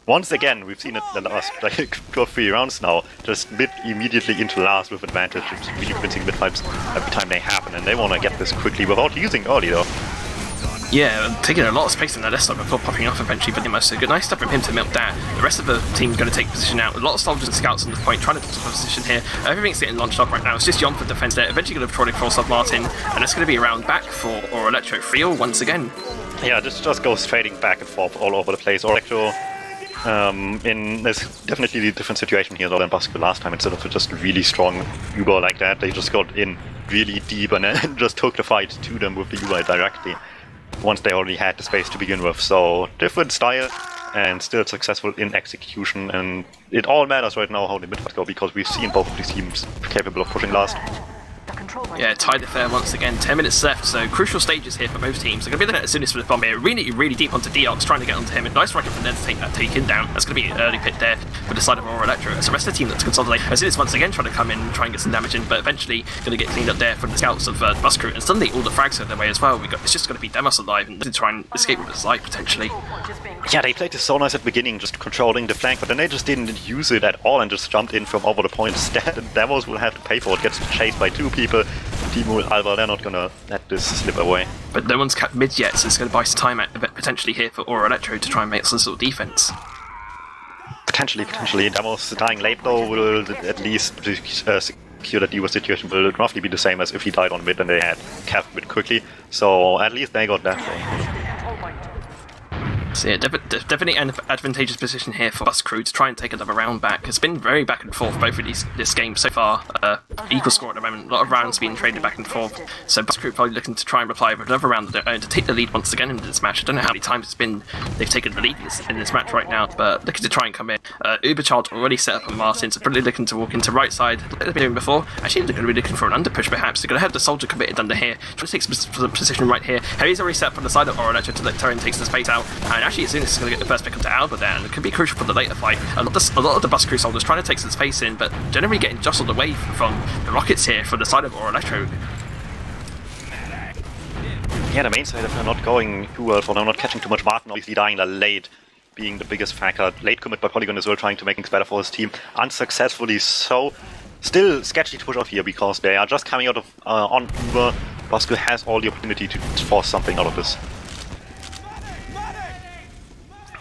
Once again, we've seen it the last 2 or 3 rounds now, just mid immediately into last with advantage. It's really convincing mid fights every time they happen, and they want to get this quickly without using early though. Yeah, taking a lot of space in the left side before popping off eventually, but Demos, so good, nice stuff from him to milk that. The rest of the team's going to take position out. A lot of soldiers and scouts on the point, trying to take position here. Everything's getting launched up right now. It's just Yon for defense there. Eventually going to try to cross off Martin, and it's going to be a round back for Elektro. 3-0 once again. Yeah, this just goes trading back and forth all over the place. Elektro there's definitely a different situation here though than Basku last time. Instead of just really strong Uber like that, they just got in really deep and then just took the fight to them with the Uber directly, once they already had the space to begin with. So different style and still successful in execution, and it all matters right now how the mid-fights go, because we've seen both of these teams capable of pushing last. Yeah, tied the fair once again. 10 minutes left, so crucial stages here for both teams. They're going to be there as soon as for the bomb here. Really deep onto Diox, trying to get onto him. A nice rocket from there to take him down. That's going to be an early pit there for the side of Elektro. As the rest of the team that's consolidate. As it is once again trying to come in and try and get some damage in, but eventually going to get cleaned up there from the scouts of Bus Crew. And suddenly all the frags are their way as well. It's just going to be Demos alive and to try and escape with his life potentially. Yeah, they played this so nice at the beginning, just controlling the flank, but then they just didn't use it at all and just jumped in from over the point instead. And Demos will have to pay for it. Gets chased by 2 people. Demul, Alba, they're not gonna let this slip away. But no one's capped mid yet, so it's going to buy some time at, potentially here for Elektro to try and make some sort of defense. Potentially. Demos dying late though will at least secure that the situation will roughly be the same as if he died on mid and they had capped mid quickly. So at least they got that thing. So yeah, definitely an advantageous position here for Bus Crew to try and take another round back. It's been very back and forth both of this game so far. Equal score at the moment. A lot of rounds being traded back and forth. So Bus Crew probably looking to try and reply with another round of their own to take the lead once again in this match. I don't know how many times it's been they've taken the lead in this match right now, but looking to try and come in. Ubercharge already set up on Martin, so probably looking to walk into right side like they've been doing before. Actually, they're going to be looking for an under push perhaps. They're going to have the soldier committed under here. Trying to take some position right here. Heavy's already set up on the side of Elektro to let Turin takes the space out, and actually as soon as it's going to get the first pick up to Alba there, and it could be crucial for the later fight. A lot of the Bus Crew soldiers trying to take some space in, but generally getting jostled away from the rockets here from the side of Elektro. Yeah, the main side, if they're not going too well for them, not catching too much. Martin obviously dying late, being the biggest factor. Late commit by Polygon as well, trying to make things better for his team. Unsuccessfully so. Still sketchy to push off here because they are just coming out of on Uber. Basku has all the opportunity to force something out of this.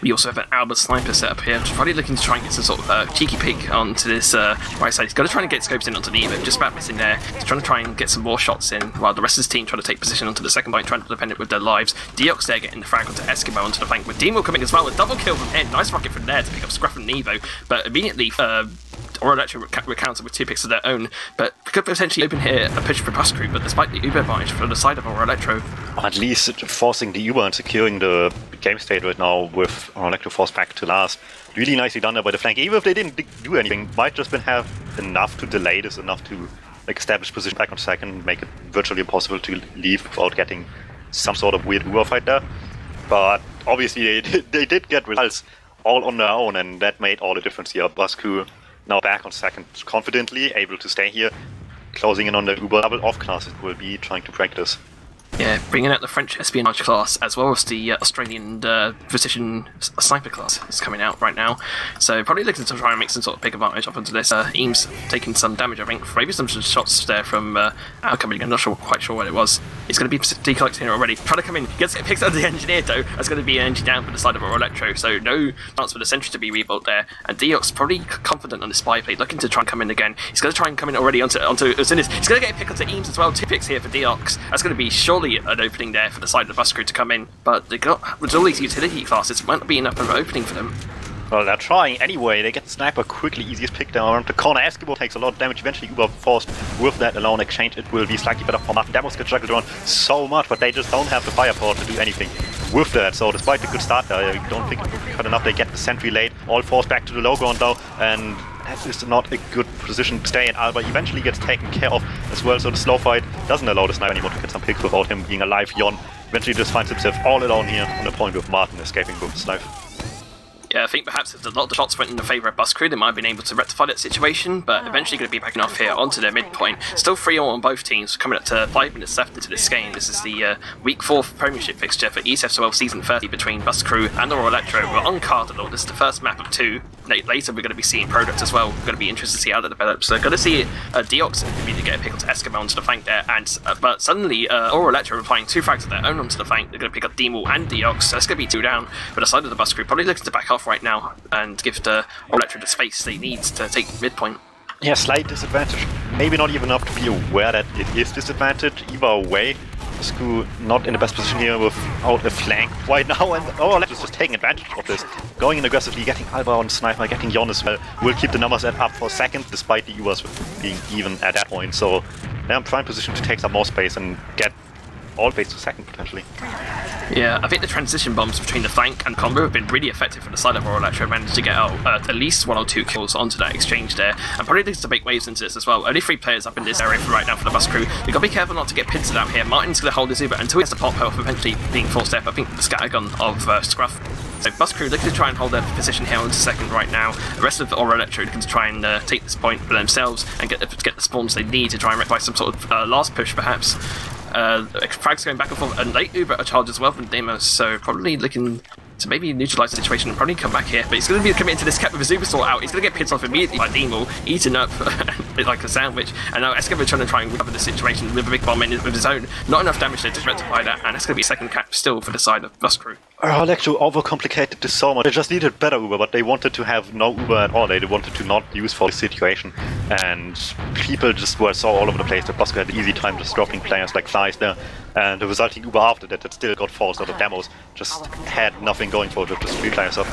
We also have an Alba sniper set up here, probably looking to try and get some sort of cheeky peek onto this right side. He's going to try and get scopes in onto the Evo, just about missing there. He's trying to try and get some more shots in, while the rest of his team trying to take position onto the second point, trying to defend it with their lives. Deox there getting the frag onto Eskimo onto the flank, with Demo coming as well, a double kill from him. Nice rocket from there to pick up Scruff and Evo, but immediately Electro recounted with 2 picks of their own, but could potentially open here a push for Bus Crew, but despite the Uber advantage for the side of Electro. At least forcing the Uber and securing the game state right now with Electro forced back to last. Really nicely done there by the flank. Even if they didn't do anything, might just have enough to delay this, enough to like establish position back on second, make it virtually impossible to leave without getting some sort of weird Uber fight there. But obviously they did get results all on their own, and that made all the difference here. Bus Crew now back on second confidently, able to stay here, closing in on the Uber double off class. It will be trying to break this. Yeah, bringing out the French espionage class as well as the Australian precision sniper class is coming out right now. So probably looking to try and make some sort of big advantage up onto this. Eames taking some damage, I think. Maybe some shots there from our company. I'm not quite sure what it was. He's going to be decollecting here already. Trying to come in. Picks up the engineer though. That's going to be an engine down for the side of our Electro. So no chance for the sentry to be rebuilt there. And Deox probably confident on the spy plate, looking to try and come in again. He's going to try and come in already onto as soon as he's going to get a pick onto Eames as well. 2 picks here for Deox. That's going to be surely an opening there for the side of the Bus Crew to come in, but they got with all these utility classes, it might not be enough of an opening for them. Well, they're trying anyway. They get the sniper quickly, easiest pick down around the corner. Eskimo takes a lot of damage. Eventually Uber forced with that alone exchange. It will be slightly better for Martin. Demos get juggled around so much, but they just don't have the firepower to do anything with that. So despite the good start there, I don't think it will be cut enough. They get the sentry late, all forced back to the low ground though, and that is not a good position to stay in. Alba eventually gets taken care of as well, so the slow fight doesn't allow the sniper anymore to get some picks without him being alive. Yon eventually just finds himself all alone here on the point with Martin escaping with his life. Yeah, I think perhaps if a lot of the shots went in the favour of Bus Crew, they might have been able to rectify that situation, but eventually going to be backing off here onto their midpoint. Still 3-0 on both teams, coming up to 5 minutes left into this game. This is the Week 4 Premiership fixture for ETF2L Season 30 between Bus Crew and Electro. We're on Cardinal. This is the first map of 2. Later we're going to be seeing Product as well. We're going to be interested to see how that develops. So going to see Deox immediately get a pick onto Eskimo onto the flank there, and but suddenly Electro are applying 2 frags of their own onto the flank. They're going to pick up Demo and Deox, so that's going to be 2 down. But the side of the Bus Crew probably looking to back off right now and give the Electro the space they need to take midpoint. Yeah, slight disadvantage. Maybe not even enough to be aware that it is disadvantage either way. Screw not in the best position here without a flank right now, and Electro is just taking advantage of this. Going in aggressively, getting Alba on Sniper, getting Yon as well. Will keep the numbers up for second, despite the US being even at that point. So they're in prime position to take some more space and get all base to second potentially. Yeah, I think the transition bombs between the flank and combo have been really effective for the side of Electro. Managed to get out at least 1 or 2 kills onto that exchange there, and probably needs to make waves into this as well. Only 3 players up in this area for right now for the Bus Crew. You've got to be careful not to get pincered out here. Martin's going to hold his Uber until he has to pop health, eventually being forced up, I think, the scattergun of Scruff. So Bus Crew looking to try and hold their position here into second right now. The rest of Electro looking to try and take this point for themselves and get the spawns they need to try and rectify some sort of last push perhaps. Frags going back and forth, and late Uber a charge as well from Demos, so probably looking to maybe neutralise the situation and probably come back here. But he's going to be committed to this cap with his Uber Sword out. He's going to get pinned off immediately by Demo, eaten up like a sandwich. And now Eskimo trying to try and recover the situation with a big bomb in with his own. Not enough damage there to rectify that, and it's going to be a second cap still for the side of Bus Crew. Electro overcomplicated this so much. They just needed better Uber, but they wanted to have no Uber at all. They wanted to not use for the situation. And people just were so all over the place that Bus Crew had an easy time just dropping players like flies there. And the resulting Uber after that still got forced out of demos just had nothing going for it with just 3 players up.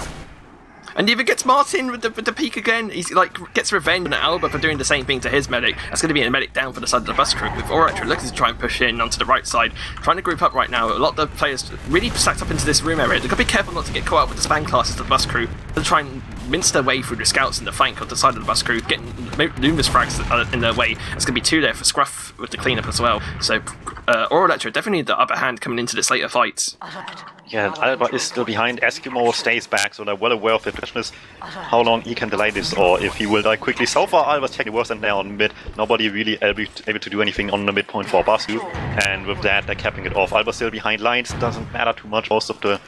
And even gets Martin with the peak again. He's like gets revenge on Alba for doing the same thing to his medic. That's going to be a medic down for the side of the Bus Crew. With Electro looking to try and push in onto the right side, trying to group up right now. A lot of the players really stacked up into this room area. They've got to be careful not to get caught up with the span classes of the Bus Crew. They'll try and mince their way through the scouts in the flank on the side of the Bus Crew, getting numerous frags in their way. There's going to be 2 there for Scruff with the cleanup as well. So Electro definitely the upper hand coming into this later fights. Yeah, Alba is still behind. Eskimo stays back, so they're well aware of it. The question is how long he can delay this, or if he will die quickly. So far, Alba's taking worse than they are on mid. Nobody really able to do anything on the midpoint for Bus Crew, and with that, they're capping it off. Alba's still behind lines. Doesn't matter too much. Most of the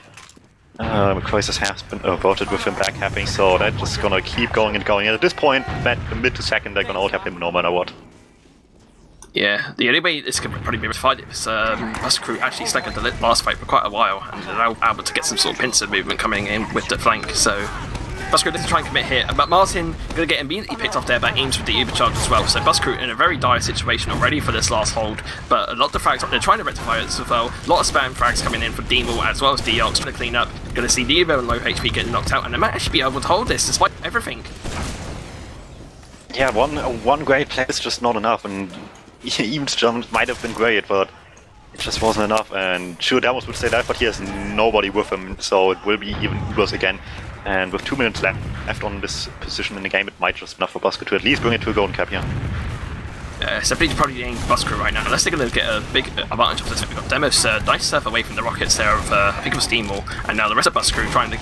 crisis has been averted with him back capping, so they're just gonna keep going and going. And at this point, at the mid to second, they're gonna out-cap him no matter what. Yeah, the only way this could probably be rectified is Bus Crew actually staggered the last fight for quite a while and allowed Albert to get some sort of pincer movement coming in with the flank, so Bus Crew looking to try and commit here, but Martin going to get immediately picked off there by Eames with the overcharge as well, so Bus Crew in a very dire situation already for this last hold, but a lot of the frags, they're trying to rectify it as well, a lot of spam frags coming in from Deemel as well as Deox trying to clean up, going to see Devo and low HP getting knocked out, and they might actually be able to hold this despite everything. Yeah, one great play is just not enough, and Eames jump might have been great, but it just wasn't enough, and sure, Damos would stay alive, but he has nobody with him, so it will be even Ubers again. And with 2 minutes left on this position in the game, it might just be enough for Busker to at least bring it to a golden cap here. So Pete's probably getting Bus Crew right now, unless they're going to get a big advantage of this. We've got Demos nice surf away from the rockets there of, I think it was Steamwall, and now the rest of Bus Crew trying to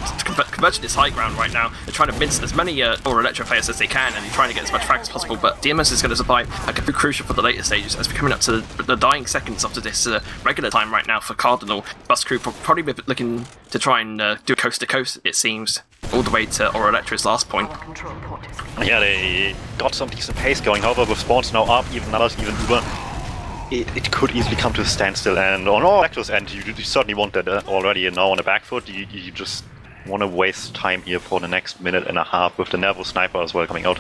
converge this high ground right now. They're trying to mince as many or Electro players as they can, and they're trying to get as much frag as possible, but DMS is going to survive. That could be crucial for the later stages, as we're coming up to the dying seconds after this regular time right now for Cardinal. Bus Crew probably be looking to try and do coast to coast, it seems, all the way to Electro's last point. Yeah, they got some decent pace going, however with spawns now up, even others, even Uber, it could easily come to a standstill, and on Electro's end, you certainly want that already now on the back foot. You just want to waste time here for the next minute and a half with the Nervo Sniper as well coming out.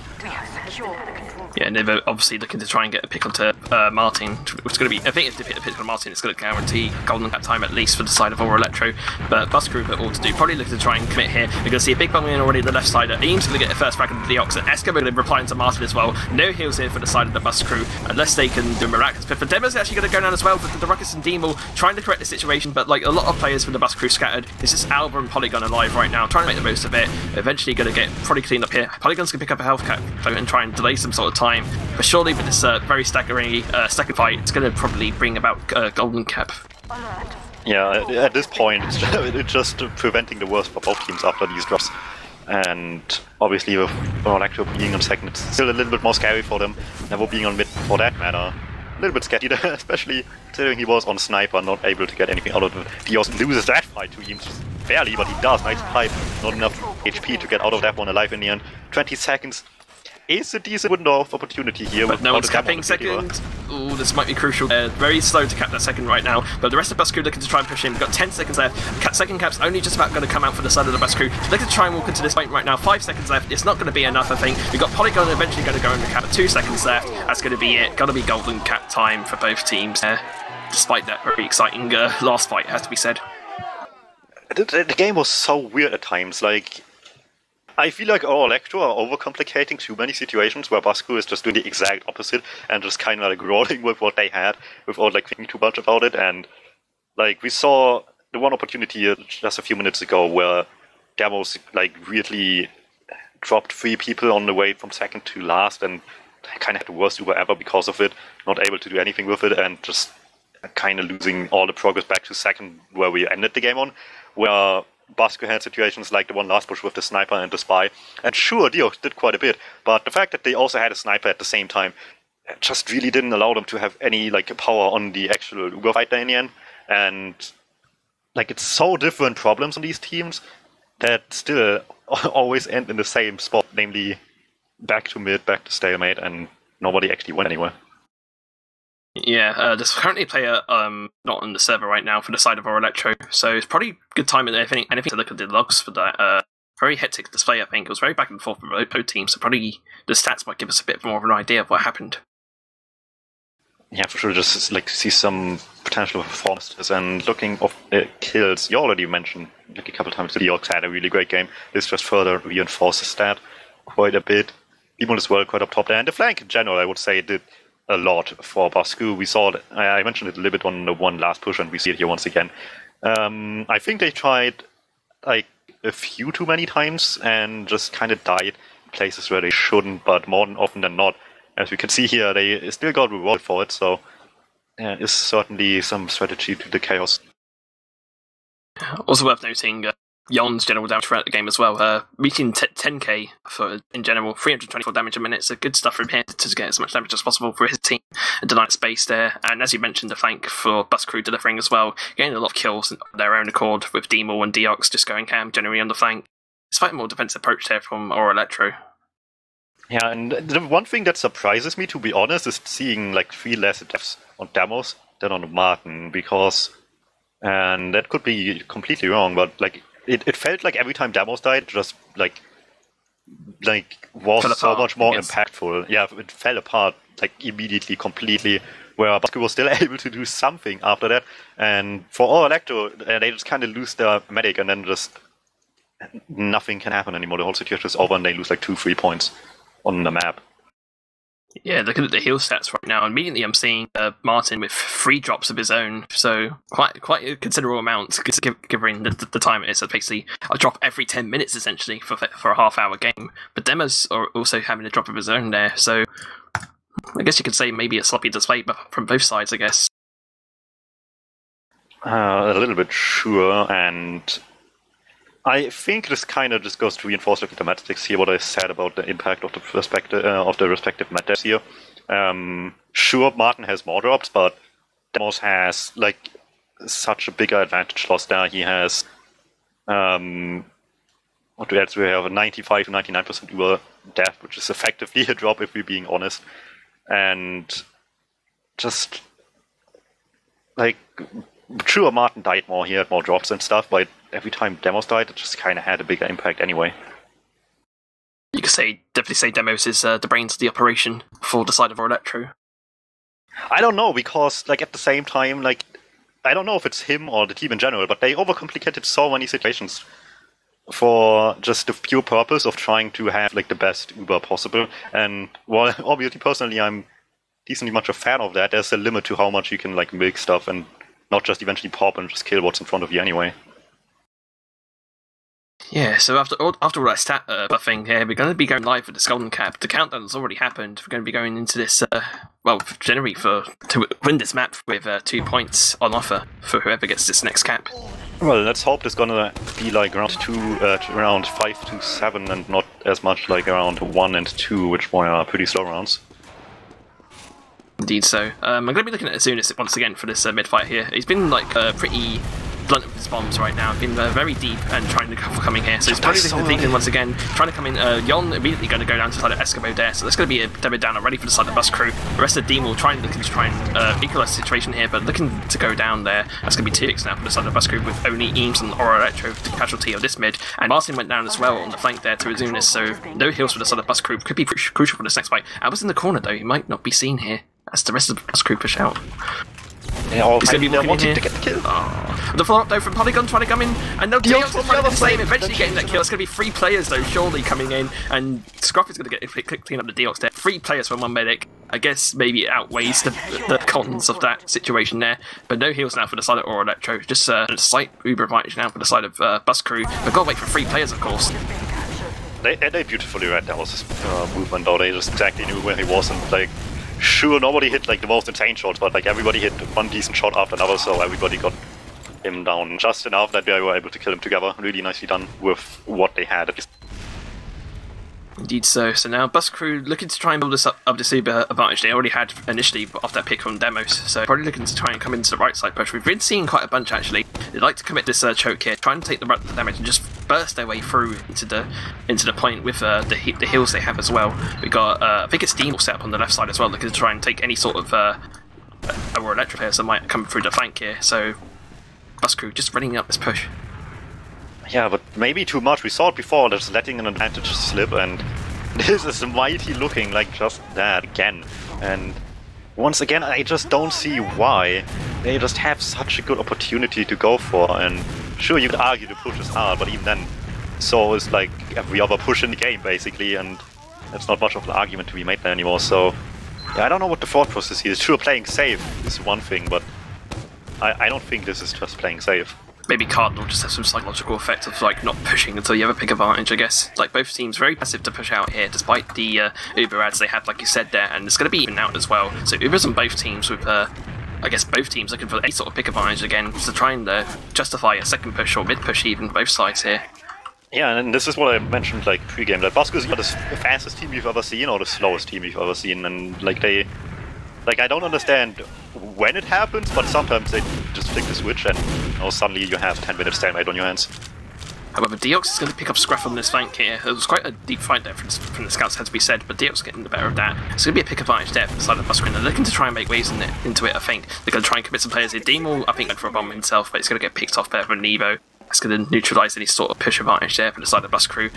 Yeah, Nivo obviously looking to try and get a pick onto Martin, which is going to be, I think if they pick a pick on Martin, it's going to guarantee golden cap time at least for the side of Electro. But Bus Crew got all to do, probably looking to try and commit here. We're going to see a big bump in already on the left side. Eames going to get a first frag into the Ox, and Esker going to reply into Martin as well. No heals here for the side of the Bus Crew, unless they can do a miraculous pick. But Demo's actually going to go down as well with the Ruckus and Deemel trying to correct the situation, but like a lot of players from the Bus Crew scattered. It's just Alba and Polygon alive right now, trying to make the most of it. Eventually going to get probably cleaned up here. Polygon's going to pick up a health cap and try and delay some sort of time. But surely with this very staggering second fight, it's going to probably bring about golden cap. Yeah, at this point, it's just preventing the worst for both teams after these drops. And obviously with Elektro being on second, it's still a little bit more scary for them. Never being on mid for that matter. A little bit sketchy, especially considering he was on Sniper, not able to get anything out of it. He also loses that fight to Eames, barely, but he does. Nice pipe, not enough HP to get out of that one alive in the end. 20 seconds. Is a decent window of opportunity here. But no one's capping second. Ooh, this might be crucial. Very slow to cap that second right now. But the rest of Bus Crew looking to try and push in. We've got 10 seconds left. Second cap's only just about going to come out for the side of the Bus Crew. Looking to try and walk into this point right now. 5 seconds left. It's not going to be enough, I think. We've got Polygon eventually going to go in the cap. 2 seconds left. That's going to be it. Got to be golden cap time for both teams there. Despite that very exciting last fight, has to be said. The game was so weird at times. Like, I feel like Elektro are overcomplicating too many situations where Bus Crew is just doing the exact opposite and just kind of like rolling with what they had without like thinking too much about it. And like we saw the one opportunity just a few minutes ago where Demos like weirdly dropped 3 people on the way from second to last and kind of had the worst Uber ever because of it, not able to do anything with it and just kind of losing all the progress back to second where we ended the game on, where Bus Crew had situations like the one last push with the Sniper and the Spy. And sure, Dio did quite a bit, but the fact that they also had a Sniper at the same time just really didn't allow them to have any like power on the actual Uber fight there in the end. And like it's so different problems on these teams that still always end in the same spot, namely back to mid, back to stalemate, and nobody actually went anywhere. Yeah, there's currently a player not on the server right now for the side of Electro, so it's probably good time at anything to look at the logs for that. Very hectic display, I think. It was very back and forth for both teams, so probably the stats might give us a bit more of an idea of what happened. Yeah, for sure, just like see some potential performances and looking of kills. You already mentioned like a couple of times the Orcs had a really great game. This just further reinforces that quite a bit. People as well quite up top there, and the flank in general, I would say, did a lot for Bus Crew. We saw it, I mentioned it a little bit on the one last push, and we see it here once again. I think they tried like a few too many times and just kind of died in places where they shouldn't, but more often than not, as we can see here, they still got rewarded for it, so it's certainly some strategy to the chaos. Also worth noting, Yon's general damage throughout the game as well, reaching 10k for in general, 324 damage a minute, so good stuff from here to get as much damage as possible for his team and deny space there. And as you mentioned, the flank for Bus Crew delivering as well, getting a lot of kills on their own accord with Deemel and Deox just going ham generally on the flank. Despite a more defensive approach there from Elektro. Yeah, and the one thing that surprises me, to be honest, is seeing like 3 less deaths on demos than on Martin, because, and that could be completely wrong, but like it felt like every time demos died, just like was so much more impactful. Yeah, it fell apart like immediately, completely. Where Basco was still able to do something after that, and for all Elektro, they just kind of lose their medic, and then just nothing can happen anymore. The whole situation is over, and they lose like 2-3 points on the map. Yeah, looking at the heal stats right now, immediately I'm seeing Martin with 3 drops of his own, so quite a considerable amount, given the time it is. So basically, a drop every 10 minutes essentially for a half-hour game. But Demos are also having a drop of his own there, so I guess you could say maybe a sloppy display from both sides, I guess. A little bit sure, and I think this kind of just goes to reinforce the mathematics here, what I said about the impact of the respective meta here. Sure, Martin has more drops, but Demos has like such a bigger advantage loss there. He has what do we have? A 95 to 99% Uber death, which is effectively a drop if we're being honest. And just like, sure, Martin died more, he had more drops and stuff, but every time Demos died, it just kind of had a bigger impact anyway. You could definitely say Demos is the brains of the operation for the side of Elektro. I don't know, because like at the same time, like I don't know if it's him or the team in general, but they overcomplicated so many situations for just the pure purpose of trying to have like the best Uber possible. And while obviously personally I'm decently much a fan of that, there's a limit to how much you can like milk stuff and not just eventually pop and just kill what's in front of you anyway. Yeah, so after all that stat buffing here, we're going to be going live with the Golden Cap. The countdown has already happened. We're going to be going into this, generally to win this map with 2 points on offer for whoever gets this next cap. Well, let's hope it's gonna be like round 5 to 7 and not as much like around 1 and 2, which are pretty slow rounds. Indeed so. I'm going to be looking at Azunis once again for this mid-fight here. He's been like pretty blunt with his bombs right now, been very deep and trying to come in here. So he's probably looking at Deacon once again, trying to come in. Yon immediately going to go down to the side of Escobar there, so there's going to be a demo down already for the side of the bus crew. The rest of the team will try and equalise the situation here, but looking to go down there. That's going to be 2x now for the side of the bus crew, with only Eames and Elektro the casualty of this mid. And Martin went down as well on the flank there to Azunis, so no heals for the side of the bus crew. Could be crucial for this next fight. I was in the corner though, he might not be seen here as the rest of the bus crew push out. Yeah, he's going to be walking in to here. Get the kill. Oh. The follow-up though from Polygon trying to come in, and no Deox on the other side, eventually getting that kill. It's going to be 3 players though, surely coming in, and Scruff is going to clean up the Deox there. 3 players from 1 medic. I guess maybe it outweighs the cons of that situation there, but no heals now for the side of Elektro. Just a slight Uber advantage now for the side of bus crew, but got to wait for 3 players of course. They beautifully read that was his movement though. They just exactly knew where he was, and like, sure, nobody hit like the most insane shots, but like everybody hit one decent shot after another, so everybody got him down just enough that they were able to kill him together. Really nicely done with what they had at least. Indeed so. So now bus crew looking to try and build this up this Uber advantage they already had initially off that pick from Demos. So probably looking to try and come into the right side push. We've been seeing quite a bunch actually. They like to commit this choke here, try and take the damage and just burst their way through into the point with the heals they have as well. We got I think it's Dean set up on the left side as well, looking to try and take any sort of Elektro players that might come through the flank here. So bus crew just running up this push. Yeah, but maybe too much. We saw it before, just letting an advantage slip, and this is mighty looking like just that again. And once again, I just don't see why. They just have such a good opportunity to go for, and sure, you could argue the push is hard, but even then, so is like every other push in the game, basically, and that's not much of an argument to be made there anymore, so yeah, I don't know what the thought process here is. Sure, playing safe is one thing, but I don't think this is just playing safe. Maybe Cardinal just has some psychological effect of like not pushing until you have a pick advantage, I guess. Like both teams very passive to push out here, despite the Uber ads they had, like you said there, and it's going to be even out as well. So Uber's on both teams with, I guess both teams looking for any sort of pick advantage again to try and justify a second push or mid push even, both sides here. Yeah, and this is what I mentioned like pre-game, that Bosco is either the fastest team you've ever seen or the slowest team you've ever seen, and like I don't understand when it happens, but sometimes they just flick the switch and suddenly you have 10 minutes stalemate on your hands. However, Deox is going to pick up Scruff on this flank here. It was quite a deep fight there from the scouts, had to be said, but Deox getting the better of that. It's going to be a pick advantage there for the side of the Busker, and they're looking to try and make waves into it, I think. They're going to try and commit some players here. Demol, I think, went for a bomb himself, but it's going to get picked off there from Nevo. It's going to neutralise any sort of push advantage there for the side of the Bus crew.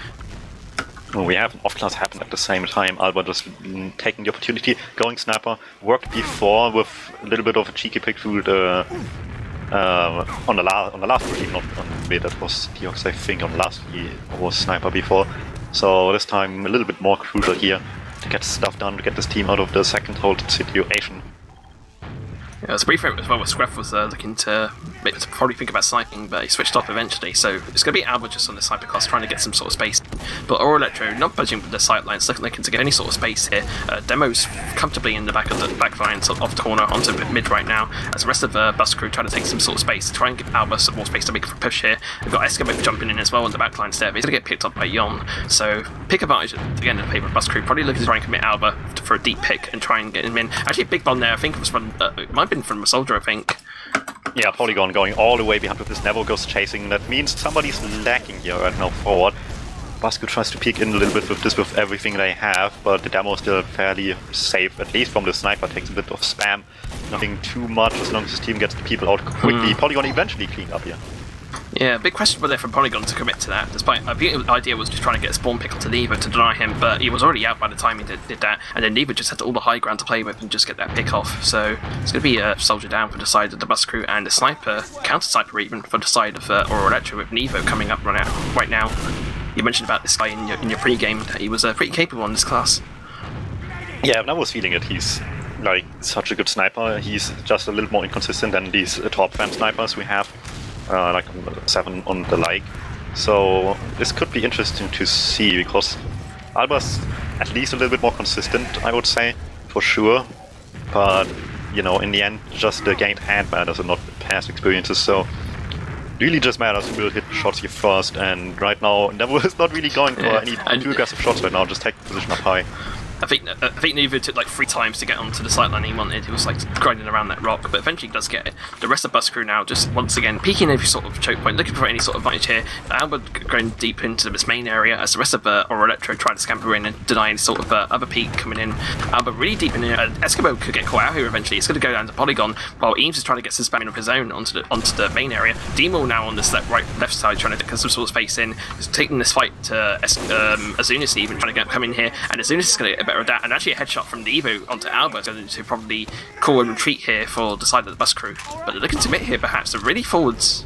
Well, we have an off-class happen at the same time. Albert just taking the opportunity, going sniper, worked before with a little bit of a cheeky pick through the on the last route, not on mid, that was Deox, I think. On the last he was sniper before. So this time a little bit more crucial here to get stuff done, to get this team out of the second hold situation. Yeah, it was a brief moment as well where Scruff was looking to probably think about sniping, but he switched off eventually, so it's going to be Albert just on the sniper class trying to get some sort of space. But Elektro not budging with the sight lines, looking to get any sort of space here. Demo's comfortably in the back of the back line, sort of off the corner onto mid right now, as the rest of the Bus crew trying to take some sort of space to try and give Albert some more space to make a push here. We've got Eskimo jumping in as well on the back line there, but he's going to get picked up by Yon. So pick advantage again in the favour of Bus crew, probably looking to try and commit Albert for a deep pick and try and get him in. Actually, a big bomb there, I think it was from, it might have been from a soldier, I think. Yeah, Polygon going all the way behind with this Nevo Ghost chasing. That means somebody's lacking here right now forward. Basco tries to peek in a little bit with this, with everything they have, but the demo is still fairly safe, at least from the sniper. Takes a bit of spam, nothing too much as long as his team gets the people out quickly. Polygon eventually clean up here. Yeah, big question for there from Polygon to commit to that, despite I think the idea was just trying to get a spawn pickle to Nevo to deny him, but he was already out by the time he did that, and then Nevo just had all the high ground to play with and just get that pick off. So it's going to be a soldier down for the side of the Bus crew, and a sniper, counter sniper even, for the side of Elektro with Nevo coming up right now. You mentioned about this guy in your pre-game, that he was pretty capable in this class. Yeah, I was feeling it. He's like such a good sniper. He's just a little more inconsistent than these top fan snipers we have. Like 7 on the like. So this could be interesting to see, because Alba's at least a little bit more consistent, I would say, for sure. But, you know, in the end, just the gained hand matters and not past experiences, so really just matters who will hit shots here first, and right now Nevo is not really going for any too aggressive shots right now, just take the position up high. I think Nevo took like 3 times to get onto the sight line he wanted. He was like grinding around that rock, but eventually he does get it. The rest of Bus crew now just once again peeking every sort of choke point, looking for any sort of advantage here. Albert going deep into this main area as the rest of Elektro trying to scamper in and deny any sort of other peek coming in. Albert really deep in here. Eskimo could get caught out here eventually. It's going to go down to Polygon while Eames is trying to get some spamming of his own onto the main area. Demol now on this left side trying to get some sort of space in. He's taking this fight to Azunis even trying to come in here, and Azunis is going to get better at that, and actually a headshot from Nevo onto Albert going to probably call a retreat here for the side of the Bus crew. But they're looking to commit here perhaps, they're really forwards.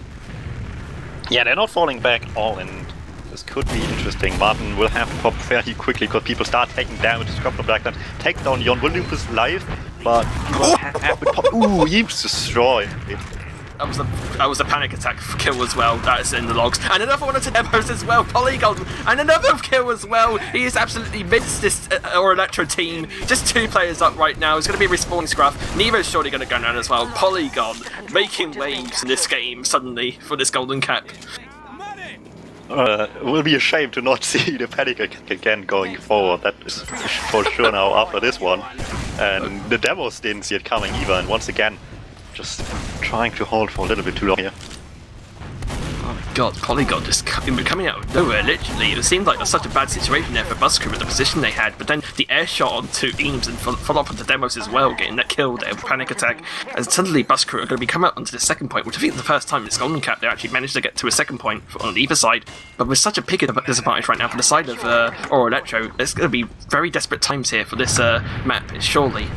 Yeah, they're not falling back all, and this could be interesting. Martin will have to pop fairly quickly because people start taking damage. Scrub from back, then take down Yon, will lose his life, but he will have to pop. Ooh, he's destroyed. That was a panic attack kill as well. That is in the logs. And another one to Demos as well. Polygon. And another kill as well. He is absolutely minced this Elektro team. Just 2 players up right now. It's going to be a respawning Scruff. Nevo's surely going to go down as well. Polygon making waves in this game suddenly for this golden cap. It will be a shame to not see the panic again going forward. That is for sure now after this one. And the Demos didn't see it coming either. And once again, just trying to hold for a little bit too long here. Oh my god, Polygon just coming out of nowhere, literally. It seemed like it was such a bad situation there for Bus crew with the position they had, but then the air shot onto Eames and follow up onto Demos as well, getting that kill there with panic attack. And suddenly Bus crew are going to be coming out onto the second point, which I think is the first time in this golden cap they actually managed to get to a second point on either side. But with such a big disadvantage right now for the side of Elektro, there's going to be very desperate times here for this map, surely.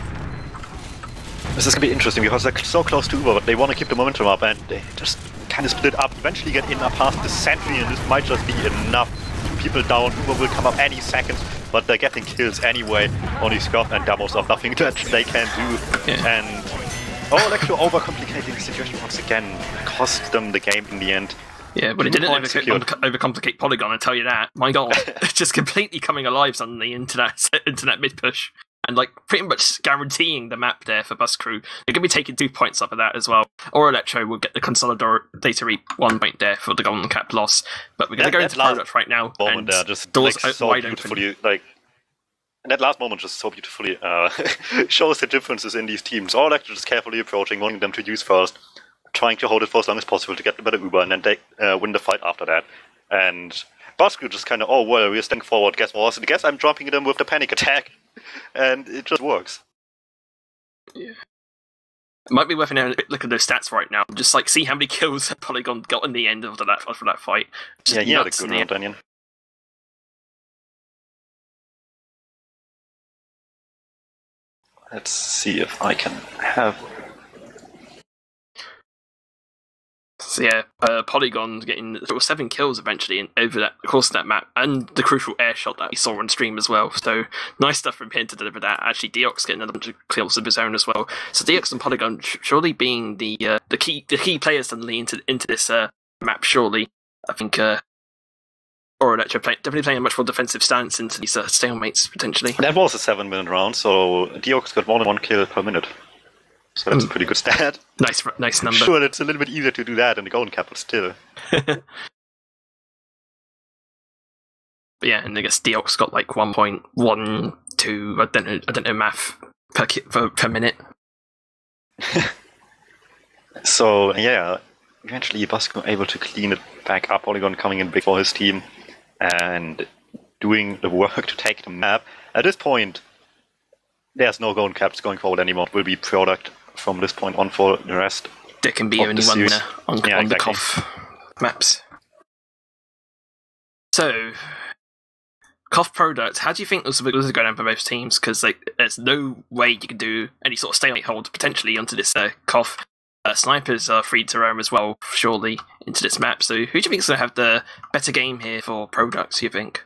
This is going to be interesting because they're so close to Uber, but they want to keep the momentum up, and they just kind of split up, eventually get in past the sentry, and this might just be enough. 2 people down, Uber will come up any second, but they're getting kills anyway. Only Scruff and Damos have nothing that they can do. Yeah. And Elektro overcomplicating the situation once again, cost them the game in the end. Yeah, but it didn't overcomplicate Polygon, I tell you that. My god, it's just completely coming alive suddenly into that mid push. And like pretty much guaranteeing the map there for Bus crew. They're going to be taking 2 points off of that as well. Or Elektro will get the consolidatory 1 point there for the golden cap loss. But we're going to go into product right now. And just doors so wide beautifully, open. Like, and that last moment just so beautifully shows the differences in these teams. Or Elektro just carefully approaching, wanting them to use first, trying to hold it for as long as possible to get the better Uber, and then they win the fight after that. And Bosco just kind of, oh, well, we're staying forward, guess what? I guess I'm dropping them with the panic attack. And it just works. Yeah. It might be worth having a look at those stats right now. Just like see how many kills Polygon got in the end of that fight. Just yeah, he had a good round, Daniel. Let's see if I can have... So yeah, Polygon getting 7 kills eventually over the course of that map, and the crucial air shot that we saw on stream as well. So nice stuff from him to deliver that. Actually, Deox getting another bunch of kills of his own as well. So Deox and Polygon surely being the key players suddenly into this map. Surely, I think or Elektro definitely playing a much more defensive stance into these stalemates potentially. That was a 7-minute round, so Deox got 1 kill per minute. So that's a pretty good stat. Nice number. Sure, it's a little bit easier to do that in the golden cap, but still. But yeah, and I guess Deox got like 1.12. I don't know math per minute. So yeah, eventually Bosco able to clean it back up. Polygon coming in big for his team and doing the work to take the map. At this point, there's no golden caps going forward anymore. It will be product from this point on for the rest. There can be only one winner on the KOF maps. So, KOF product, how do you think this will go down for both teams? Because there's no way you can do any sort of stalemate hold potentially onto this KOF. Snipers are free to roam as well, surely, into this map. So, who do you think is going to have the better game here for products, you think?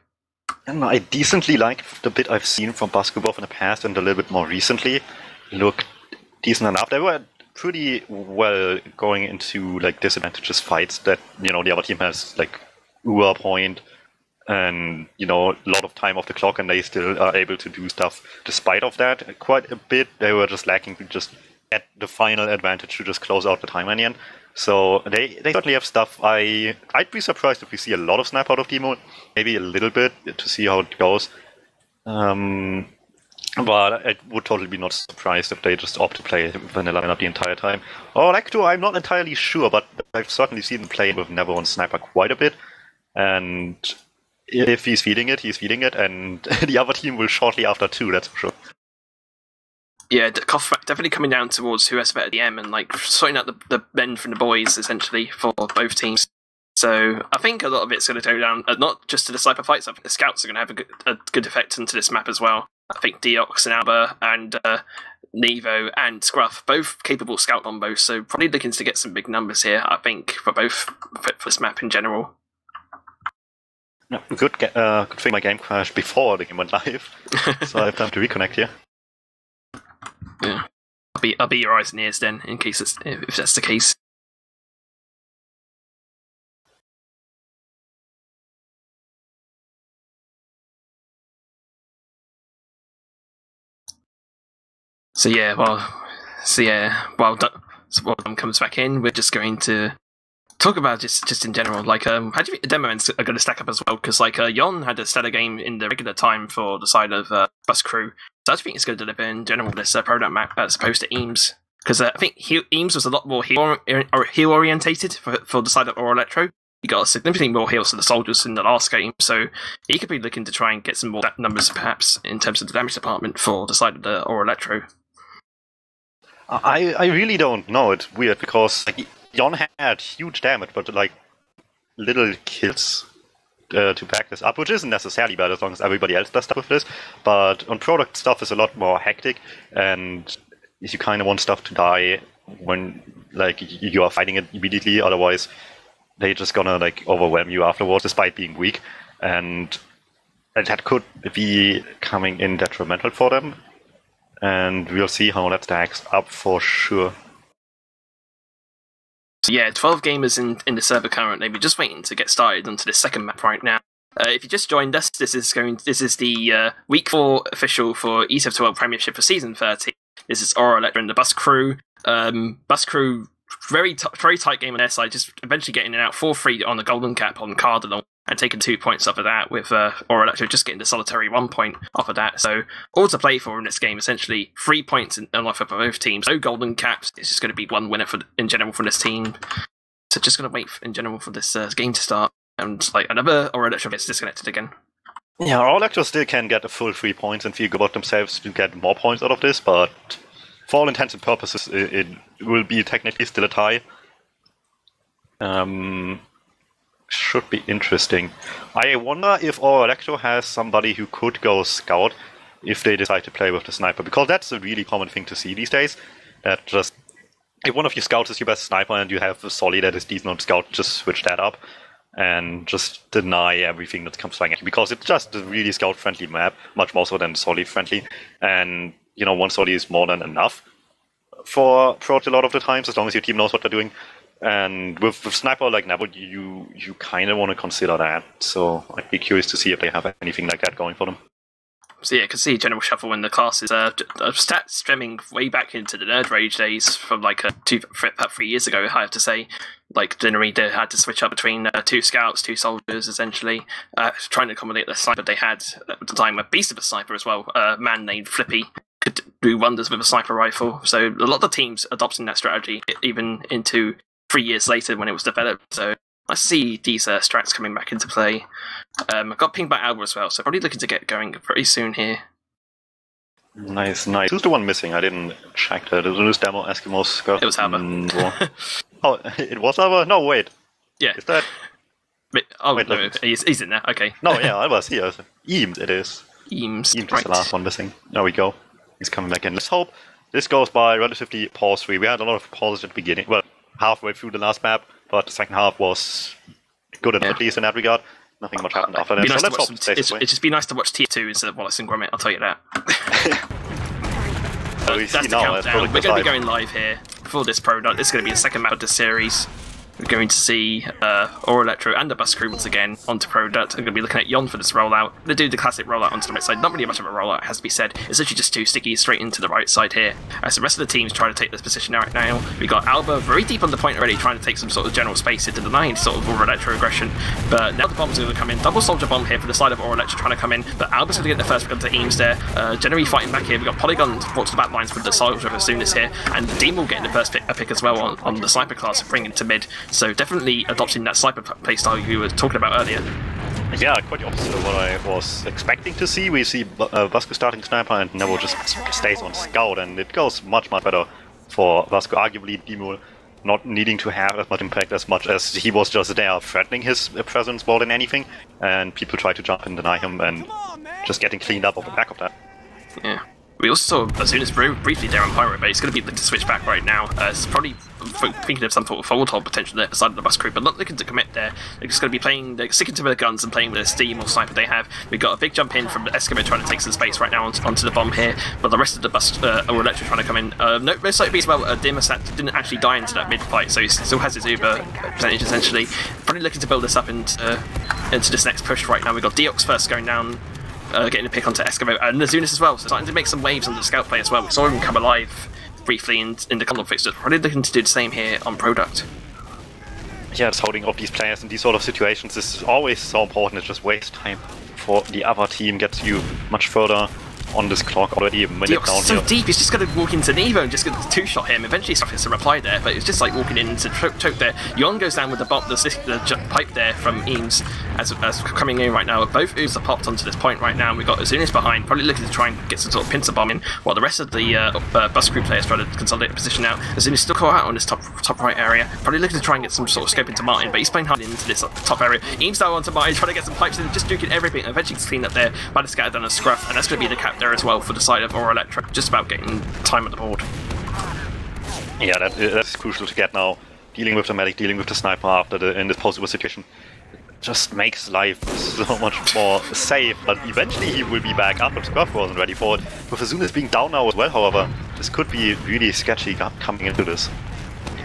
And I decently like the bit I've seen from Bosco both in the past and a little bit more recently. Look decent enough. They were pretty well going into like disadvantageous fights that, you know, the other team has like uber point and, you know, a lot of time off the clock, and they still are able to do stuff despite of that quite a bit. They were just lacking to just get the final advantage to just close out the time in the end. So they certainly have stuff. I'd be surprised if we see a lot of snipe out of Demo, maybe a little bit to see how it goes. But I would totally be not surprised if they just opt to play vanilla lineup the entire time. Or Elektro, I'm not entirely sure, but I've certainly seen him play with Never on Sniper quite a bit. And if he's feeding it, he's feeding it, and the other team will shortly after too, that's for sure. Yeah, KOF definitely coming down towards who has better DM and like sorting out the men from the boys essentially for both teams. So I think a lot of it's going to go down not just to the sniper fights. I think the scouts are going to have a good effect into this map as well. I think Deox and Alba and Nevo and Scruff both capable scout combos, so probably looking to get some big numbers here. I think for both for this map in general. No, good thing my game crashed before the game went live, so I have time to reconnect here. Yeah, I'll be your eyes and ears then, in case if that's the case. So while Dom comes back in, we're just going to talk about just in general, like how do you think the demo ends are going to stack up as well? Because like Yon had a stellar game in the regular time for the side of Bus Crew. So I think it's going to deliver in general this product map as opposed to Eames. Because I think Eames was a lot more heal orientated for the side of Elektro. He got significantly more heals to the soldiers in the last game, so he could be looking to try and get some more numbers perhaps in terms of the damage department for the side of the Elektro. I really don't know. It's weird because like, Yon had huge damage, but like little kills to back this up, which isn't necessarily bad as long as everybody else does stuff with this. But on product stuff is a lot more hectic, and you kind of want stuff to die when like you are fighting it immediately. Otherwise, they're just gonna like overwhelm you afterwards, despite being weak, and that could be coming in detrimental for them. And we'll see how that stacks up for sure. So yeah, 12 gamers in the server currently. We're just waiting to get started onto the second map right now. If you just joined us, this is the week 4 official for ETF2L Premiership for Season 30. This is Elektro and the Bus Crew. Bus Crew, very tight game on their side, just eventually getting it out 4-3 on the golden cap on Cardinal and taking 2 points off of that, with Elektro just getting the solitary 1 point off of that. So all to play for in this game, essentially 3 points in offer for both teams. No golden caps. It's just going to be one winner in general from this team. So just going to wait in general for this game to start. And like another or Elektro gets disconnected again. Yeah, our Elektro still can get a full 3 points and feel good about themselves to get more points out of this, but for all intents and purposes, it will be technically still a tie. Should be interesting. I wonder if our Elektro has somebody who could go scout if they decide to play with the sniper, because that's a really common thing to see these days. That just, if one of your scouts is your best sniper and you have a Solly that is decent on scout, just switch that up and just deny everything that comes flying at you, because it's just a really scout-friendly map, much more so than Solly-friendly, and, you know, one Solly is more than enough for approach a lot of the times, as long as your team knows what they're doing. And with Sniper like Nebo, you kind of want to consider that, so I'd be curious to see if they have anything like that going for them. So yeah, I can see General Shuffle in the classes. Stats stemming way back into the Nerd Rage days from like about 3 years ago, I have to say. Like, generally they had to switch up between 2 scouts, 2 soldiers, essentially, trying to accommodate the sniper they had at the time. A beast of a sniper as well, a man named Flippy, could do wonders with a sniper rifle. So a lot of the teams adopting that strategy, even into 3 years later when it was developed. So I see these strats coming back into play. I've got pinged by Alba as well, so probably looking to get going pretty soon here. Nice, nice. Who's the one missing? I didn't check that. Is it Demo Eskimos? It was Alba. Oh, it was Alba? No, wait. Yeah. Is that... Wait, no, he's in there, okay. No, yeah, Alba's here. Eames it is. Eames, Eames right. is the last one missing. There we go. He's coming back in. Let's hope this goes by relatively pause-free. We had a lot of pauses at the beginning. Well, halfway through the last map, but the second half was good enough, at least in that regard. Nothing much happened after that. Nice, so let's hope it stays this way. It'd just be nice to watch Tier 2 instead of Wallace and Gromit, I'll tell you that. That's the countdown. We're going to be going live here for this product. This is going to be the second map of the series. We're going to see Elektro and the bus crew once again onto product. I'm going to be looking at Yon for this rollout. They do the classic rollout onto the right side. Not really much of a rollout, has to be said. It's literally just 2 stickies straight into the right side here. As the rest of the teams try to take this position right now, we got Alba very deep on the point already, trying to take some sort of general space into denying sort of Elektro aggression. But now the bombs are going to come in. Double soldier bomb here for the side of Elektro trying to come in. But Alba's going to get the first pick onto Eames there. Generally fighting back here. We got Polygon brought to the back lines for the soldier as soon as here. And Dean will get the first pick as well on the sniper class, bringing it to mid. So definitely adopting that sniper playstyle you were talking about earlier. Yeah, quite the opposite of what I was expecting to see. We see Vasco starting sniper and Nebo just stays on scout, and it goes much better for Vasco. Arguably, Demo not needing to have as much impact as much as he was just there threatening his presence more than anything, and people try to jump and deny him, and just getting cleaned up off the back of that. Yeah. We also saw, as soon as briefly there on Pyro, but it's going to be looking to switch back right now. It's probably thinking of some sort of forward hold potential there at the side of the bus crew, but not looking to commit there. They're just going to be playing, they're sticking to their guns and playing with the steam or sniper they have. We've got a big jump in from Eskimo trying to take some space right now onto the bomb here, but the rest of the bus or Elektro trying to come in. Most likely as well, DuMmTm didn't actually die into that mid fight, so he still has his Uber percentage essentially. Probably looking to build this up into this next push right now. We've got Deox first going down. Getting a pick onto Eskimo and Nazunas as well, so starting to make some waves on the scout play as well. We saw him come alive briefly in the Cardinal fixtures. Probably looking to do the same here on product. Yeah, just holding off these players in these sort of situations is always so important. It just wastes time for the other team, gets you much further on this clock already. A minute down so here. deep, he's just going to walk into Nevo and just going to two-shot him. Eventually stuff hits a reply there, but it's just like walking in into choke there. Yon goes down with the pipe there from Eames as coming in right now. Both Oos are popped onto this point right now, and we've got Azunis behind, probably looking to try and get some sort of pincer bomb in, while the rest of the bus crew players try to consolidate the position now. Azunis still caught out on this top right area, probably looking to try and get some sort of scope into Martin, but he's playing hard into this top area. Eames down onto Martin, trying to get some pipes in, just duking everything, and eventually gets cleaned up there by the scatter down a scruff, and that's going to be the cap there as well for the side of Elektro, just about getting time on the board. Yeah, that's crucial to get now. Dealing with the medic, dealing with the sniper after in this possible situation, just makes life so much more safe. But eventually he will be back up if Scruff wasn't ready for it. With Azunis being down now as well, however, this could be really sketchy coming into this.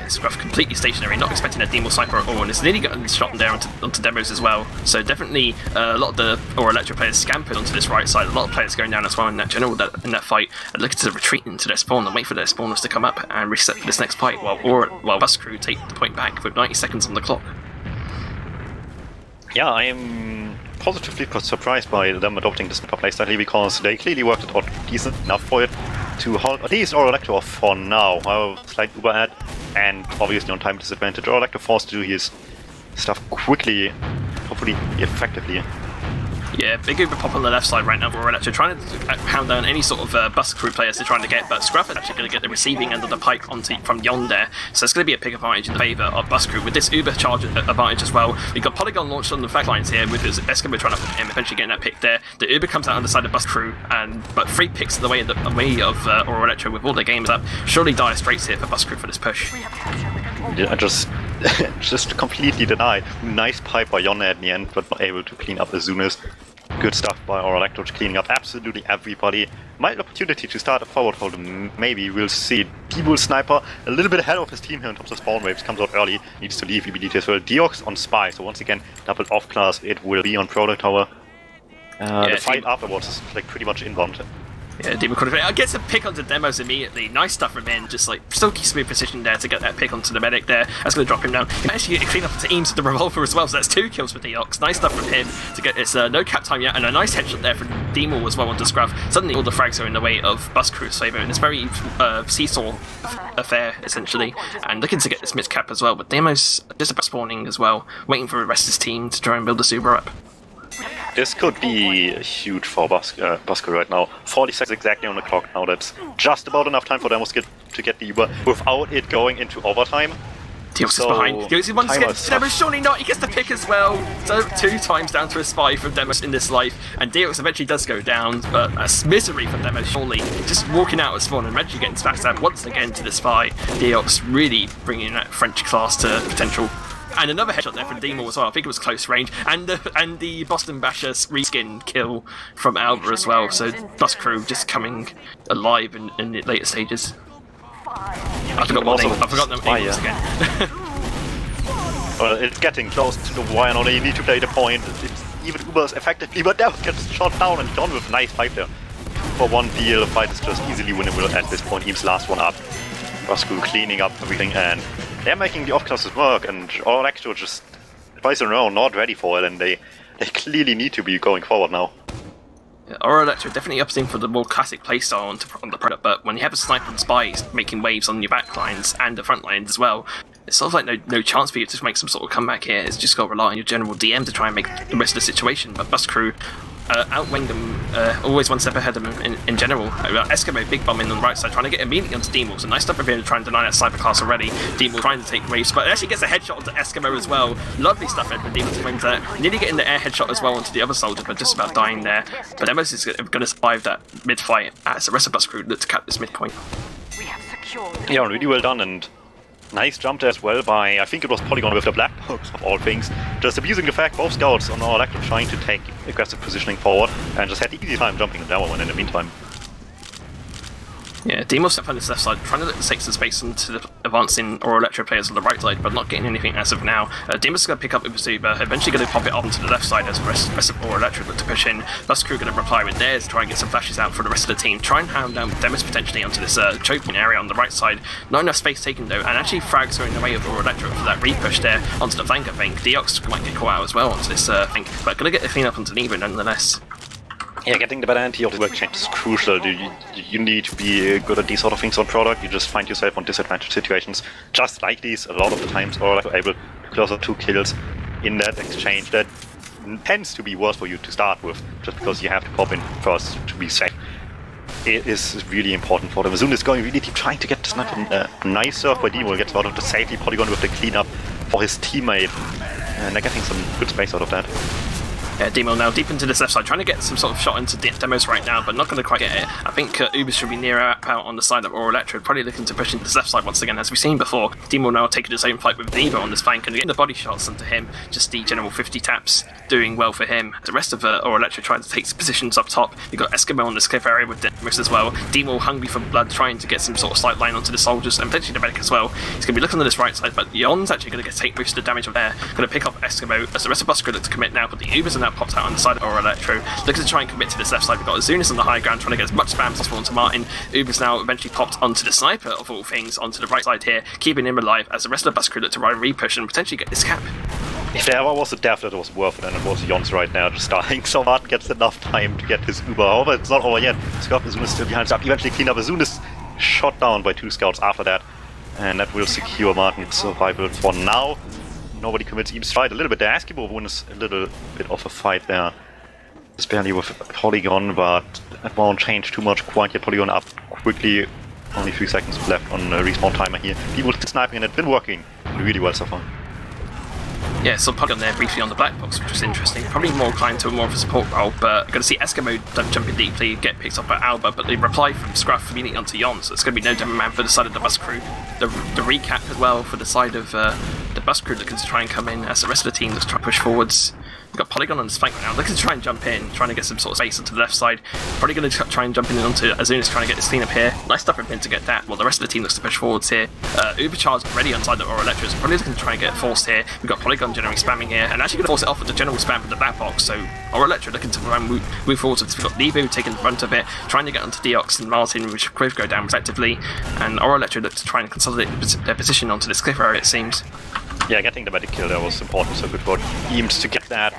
Scruff completely stationary, not expecting a Demo sniper at all, and it's nearly gotten shot there onto demos as well. So definitely a lot of the Elektro players scampered onto this right side. A lot of players going down as well in that fight, and looking to retreat into their spawn and wait for their spawners to come up and reset for this next fight, while bus crew take the point back with 90 seconds on the clock. Yeah, I am positively surprised by them adopting this playstyle because they clearly worked it out decent enough for it to hold at least Elektro off for now. However, slight Uber ad, and obviously on time disadvantage. Elektro forced to do his stuff quickly hopefully effectively. Yeah, big Uber pop on the left side right now for Elektro, trying to pound down any sort of bus crew players they're trying to get, but Scruff is actually going to get the receiving end of the pipe from Yon there, so it's going to be a pick advantage in favour of bus crew with this Uber charge advantage as well. We've got Polygon launched on the back lines here with his Eskimo trying to him, eventually getting that pick there. The Uber comes out on the side of bus crew, but 3 picks in the way of Elektro with all their games up. Surely dire straits here for bus crew for this push. Yeah, just completely denied. Nice pipe by Yon at the end, but not able to clean up as soon as. Good stuff by Elektro, cleaning up absolutely everybody. Might opportunity to start a forward hold, maybe we'll see. D-Bull Sniper a little bit ahead of his team here in terms of spawn waves, comes out early, needs to leave EBDT as well. Deox on Spy, so once again, double off class, it will be on Product Tower. The fight afterwards is like pretty much inbound. Yeah, Demon gets a pick onto Demos immediately. Nice stuff from him. Just like silky smooth position there to get that pick onto the medic there. That's going to drop him down. He actually get a clean up to Eames with the revolver as well. So that's 2 kills for Deox. Nice stuff from him to get this no cap time yet, and a nice headshot there from Demon as well onto Scruff. Suddenly all the frags are in the way of Bus Crew's favour, and it's very seesaw affair essentially. And looking to get this mid cap as well. But Demos just about spawning as well, waiting for the rest of his team to try and build the super up. This could be huge for Busco right now. 40 seconds exactly on the clock now. That's just about enough time for Demos to get the Uber without it going into overtime. Deox is behind. Deox is once again. Demos, surely not. He gets the pick as well. So 2 times down to a spy from Demos in this life. And Deox eventually does go down. But a misery from Demos, surely. Just walking out of spawn and eventually getting backstabbed once again to the spy. Deox really bringing that French class to potential. And another headshot there from Demo as well. I think it was close range. And the Boston Basher reskin kill from Alba as well. So Bus Crew just coming alive in the later stages. I forgot what name. I forgot them names again. Well, it's getting close to the wire now. They need to play the point. It's even Ubers effectively, but Demo gets shot down and gone with a nice fight there. For 1 deal, the fight is just easily winnable at this point. Eames last one up. Bus Crew cleaning up everything, and they're making the off-classes work, and Elektro just twice in a row not ready for it, and they clearly need to be going forward now. Yeah, Elektro definitely opting for the more classic playstyle on the product, but when you have a sniper and spies making waves on your back lines and the front lines as well, it's sort of like no chance for you to make some sort of comeback here. It's just got to rely on your general DM to try and make the rest of the situation, but Bus Crew outwing them, always 1 step ahead of them in general. Eskimo big bomb in on the right side, trying to get immediately onto Demol. So nice stuff from here to try and deny that sniper class already. Demol trying to take waves, but it actually gets a headshot onto Eskimo as well. Lovely stuff there from Demol to win that. Nearly getting the air headshot as well onto the other soldier, but just about dying there. But Demos is going to survive that mid fight as the rest of Bus Crew look to cap this midpoint. Yeah, really well done, and nice jump there as well by, I think it was Polygon with the black box of all things. Just abusing the fact both scouts on Elektro trying to take aggressive positioning forward and just had the easy time jumping the demo one in the meantime. Yeah, Demo step on this left side, trying to take some space into the advancing Elektro players on the right side, but not getting anything as of now. Demo's going to pick up Uber, eventually going to pop it up onto the left side as the rest of Elektro look to push in. Bus Crew going to reply with theirs, try and get some flashes out for the rest of the team. Try and hound down Demos potentially onto this choking area on the right side. Not enough space taken though, and actually frags are in the way of Elektro for that repush there onto the flank, I think. Deox might get caught out as well onto this flank, but going to get the clean up onto Nebo nonetheless. Yeah, getting the better anti of the work change is crucial. You need to be good at these sort of things on product. You just find yourself on disadvantaged situations just like these a lot of the times, or like able to close up 2 kills in that exchange. That tends to be worse for you to start with, just because you have to pop in first to be safe. It is really important for them. Azun is going really deep, trying to get the sniper. Nice serve by Demo, gets out of the safety. Polygon with the cleanup for his teammate, and they're getting some good space out of that. Demo now deep into this left side, trying to get some sort of shot into Demos right now, but not going to quite get it. I think Uber should be near out on the side of Elektro, probably looking to push into this left side once again, as we've seen before. Demo now taking his own fight with Nebo on this flank and getting the body shots onto him. Just the general 50 taps doing well for him. The rest of Elektro trying to take positions up top. You've got Eskimo on this cliff area with Demos as well. Demo hungry for blood, trying to get some sort of slight line onto the soldiers and potentially the medic as well. He's going to be looking on this right side, but Yon's actually going to take most of the damage of there. Going to pick up Eskimo as the rest of Bus Crew look to commit now, but the Ubers are now popped out on the side of Elektro, looking to try and commit to this left side. We've got Azunis on the high ground, trying to get as much spam as possible onto Martin. Uber's now eventually popped onto the sniper, of all things, onto the right side here, keeping him alive as the rest of the Bus Crew look to try and repush and potentially get this cap. If there ever was a death that was worth it, and it was Jons right now, just dying so Martin gets enough time to get his Uber. However, it's not over yet. Scott Azunis still behind up, eventually clean up. Azunis shot down by 2 scouts after that, and that will secure Martin's survival for now. nobody commits Eames fight a little bit. The Eskimo wins a little bit of a fight there. Just barely with Polygon, but that won't change too much quite yet. Polygon up quickly. Only 3 seconds left on the respawn timer here. People still sniping and it's been working really well so far. Yeah, so Polygon there briefly on the black box, which was interesting. Probably more inclined to more of a support role, but you're going to see Eskimo jumping deeply, get picked up by Alba, but the reply from Scruff immediately onto Yon, so it's going to be no DuMmTm for the side of the bus crew. The recap as well for the side of the bus crew looking to try and come in as the rest of the team just try to push forwards. We've got Polygon on his flank right now, looking to try and jump in, trying to get some sort of space onto the left side. Probably going to try and jump in onto Azuna's trying to get this clean up here. Nice stuff from him to get that, while the rest of the team looks to push forwards here. Ubercharged already on side of Elektro, so probably looking to try and get forced here. We've got Polygon generating spamming here, and actually going to force it off with the general spam from the black box, so Elektro looking to move forwards with this. We've got Levo taking the brunt of it, trying to get onto Deox and Martin, which both go down respectively, and Elektro look to try and consolidate their position onto this cliff area, it seems. Yeah, getting the medic kill there was important, so good for Eames to get that.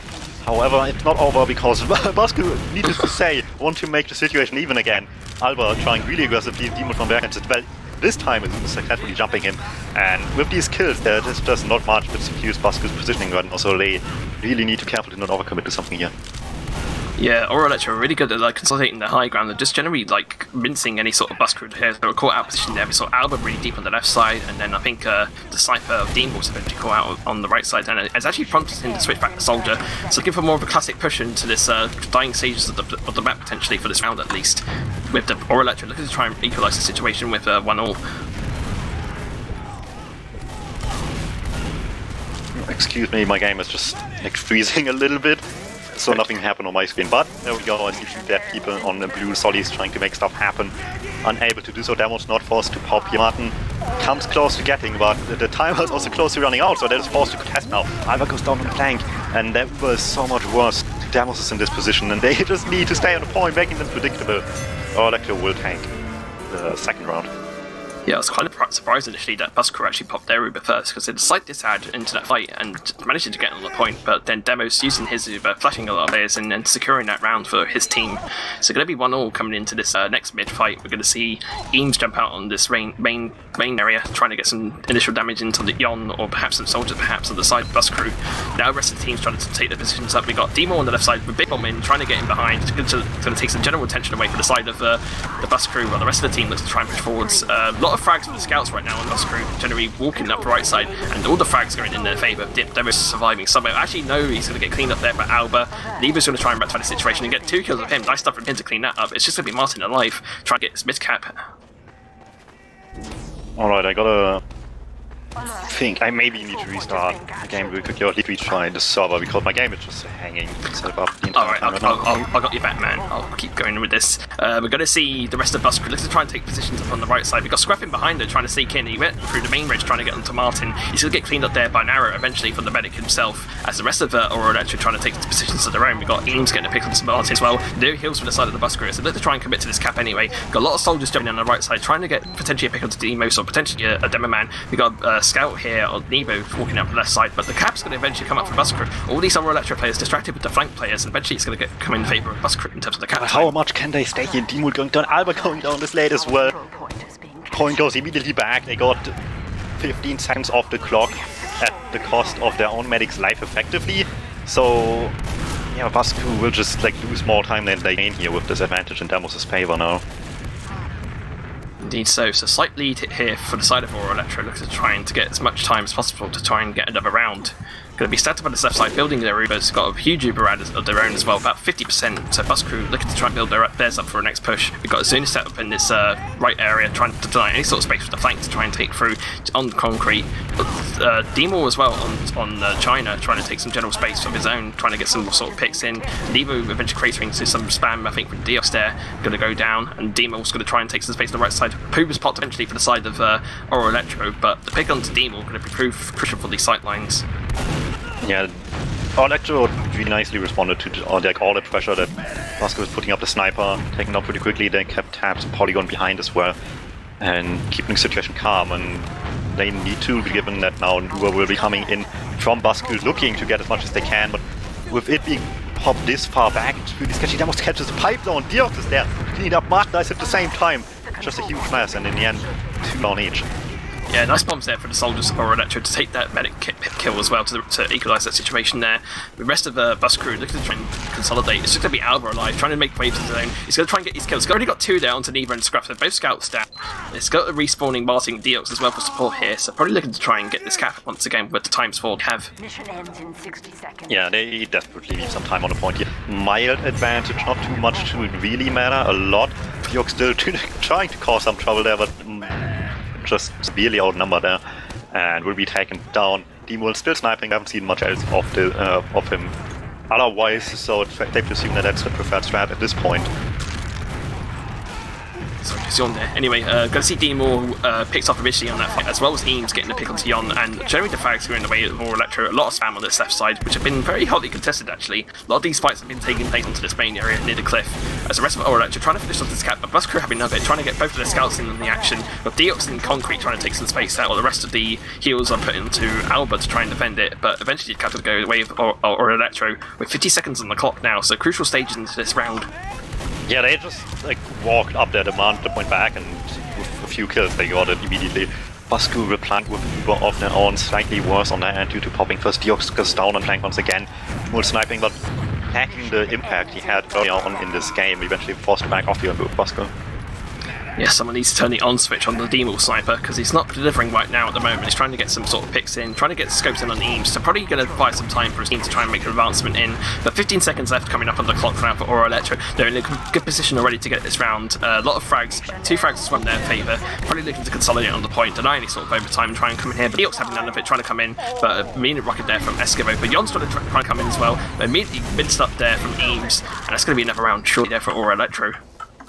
However, it's not over because Basku, needless to say, want to make the situation even again. Alba trying really aggressively, Demon from back, and well, this time is successfully jumping him. And with these kills, there's just not much that secures Basku's positioning right now, so they really need to be careful to not overcommit to something here. Yeah, Elektro are really good at like consolidating the high ground and just generally like mincing any sort of bus crew here. They were caught out position there. We saw Alba really deep on the left side, and then I think the sniper of Dean was eventually caught out on the right side, and it's actually prompted him to switch back to Soldier. So looking for more of a classic push into this dying stages of the map potentially for this round at least. With the Elektro looking to try and equalise the situation with 1-all. Excuse me, my game is just like freezing a little bit. So nothing happened on my screen, but there we go. I see two dead people on the blue. Solly's trying to make stuff happen. Unable to do so. Demo's not forced to pop here. Martin comes close to getting, but the timer is also close to running out, so that is forced to contest now. Alba goes down on the flank, and that was so much worse. Demos is in this position, and they just need to stay on the point, making them predictable. Elektro will tank the second round. Yeah, I was kind of surprised initially that bus crew actually popped their Uber first, because they had a slight disadvantage into that fight and managed to get on the point, but then Demo's using his Uber, flashing a lot of players and then securing that round for his team. So going to be 1-all coming into this next mid fight. We're going to see Eames jump out on this main area, trying to get some initial damage into the Yon, or perhaps some soldiers perhaps on the side of the bus crew. Now the rest of the team's trying to take their positions up. We got Demo on the left side with Big Bomb in, trying to get him behind. It's going to take some general attention away from the side of the bus crew, while the rest of the team looks to try and push forwards. A lot of frags from the scouts right now on bus crew, generally walking up the right side, and all the frags going in their favour. Demo's surviving somehow. Actually, no, he's going to get cleaned up there by Alba. Lever's going to try and rectify the situation and get 2 kills of him. Nice stuff from him to clean that up. It's just going to be Martin alive, trying to get his mid-cap. Alright, I gotta think I maybe need to restart the game really quickly, or at least retry the server, because my game is just hanging. Alright, I got your back, man. I'll keep going with this. We're going to see the rest of the bus crew. Let's try and take positions up on the right side. We've got Scruffin behind her, trying to sneak in. He went through the main ridge, trying to get onto Martin. He's going to get cleaned up there by an arrow eventually from the medic himself, as the rest of Elektro trying to take positions of their own. We've got Eames getting a pick on some Martin as well. No heals from the side of the bus crew, so let's try and commit to this cap anyway. We've got a lot of soldiers jumping on the right side, trying to get potentially a pick onto Demos or potentially a demo man. We've got a scout here on Nebo walking up the left side, but the cap's going to eventually come up from bus crew. All these other Elektro players distracted with the flank players, and eventually it's going to come in favour of bus crew in terms of the cap. How much can they stay here? Dean going down, Alba going down this late as well. Point goes immediately back. They got 15 seconds off the clock at the cost of their own medic's life effectively. So yeah, bus crew will just like lose more time than they gain here with this advantage in Demos' favour now. Indeed so slight lead here for the side of Elektro, looking to trying to get as much time as possible to try and get another round. Going to be stacked up on the left side, building their Ubers. Got a huge Uber of their own as well, about 50%. So bus crew looking to try and build theirs up for a next push. We've got Azuna set up in this right area, trying to deny any sort of space for the flank to try and take through on concrete. Demo as well on China, trying to take some general space of his own, trying to get some sort of picks in. Demo eventually cratering to some spam, I think, from Dios there, going to go down, and Demo's going to try and take some space on the right side. Puba's popped eventually for the side of Elektro, but the pick onto Demo going to prove crucial for these sight lines. Yeah, Elektro really nicely responded to all the pressure that Basco was putting up. The sniper, taking up pretty quickly. They kept tabs and Polygon behind as well, and keeping the situation calm. And they need to, given that now Uber will be coming in from Basco, looking to get as much as they can. But with it being popped this far back, it's really sketchy. Demos catches the pipe down. Dios is there, cleaned up Mark Dice at the same time. Just a huge mess, and in the end, 2 down each. Yeah, nice bombs there for the soldiers or Elektro to take that medic kill as well to equalise that situation there. The rest of the bus crew looking to try and consolidate. It's just going to be Alba alive, trying to make waves of his own. He's going to try and get these kills. He's already got 2 down onto Neva and Scruff, so both scouts down. It's got a respawning Martin Deox as well for support here, so probably looking to try and get this cap once again with the times 4 they have. Mission ends in 60 seconds. Yeah, they desperately need some time on the point here. Mild advantage, not too much to really matter. A lot. Deox still trying to cause some trouble there, but just severely outnumbered there, and will be taken down. DuMmTm still sniping. I haven't seen much else of him otherwise, so it's safe to assume that that's the preferred strat at this point. Sorry, just Yon there. Anyway, gonna see DuMmTm picks off initially on that fight, as well as Eames getting the pick onto Yon, and generally the frags going in the way of more Elektro. A lot of spam on this left side, which have been very hotly contested actually. A lot of these fights have been taking place onto this main area near the cliff, as the rest of Elektro trying to finish off this cap, but Bus Crew having none of it, trying to get both of their scouts in on the action, but Deox in concrete trying to take some space out, while the rest of the heals are put into Alba to try and defend it, but eventually Cap will go the way of Elektro with 50 seconds on the clock now, so crucial stages into this round. Yeah, they just like walked up their demand, the point back, and with a few kills they got it immediately. Bus Crew replanted with Uber of their own, slightly worse on their end due to popping first. Deox goes down on flank once again, more sniping, but packing the impact he had earlier on in this game, eventually forced back off here with Bus Crew. Yeah, someone needs to turn the on switch on the DuMmTm sniper, because he's not delivering right now at the moment. He's trying to get some sort of picks in, trying to get scopes in on Eames, so probably going to buy some time for his team to try and make an advancement in. But 15 seconds left coming up on the clock now for Elektro. They're in a good position already to get this round. A lot of frags, 2 frags as well in their favour, probably looking to consolidate on the point, deny any sort of overtime and try and come in here. But Deox having none of it, trying to come in, but a immediate rocket there from Escobo. But Yon's trying to come in as well, but immediately minced up there from Eames, and that's going to be another round short there for Elektro.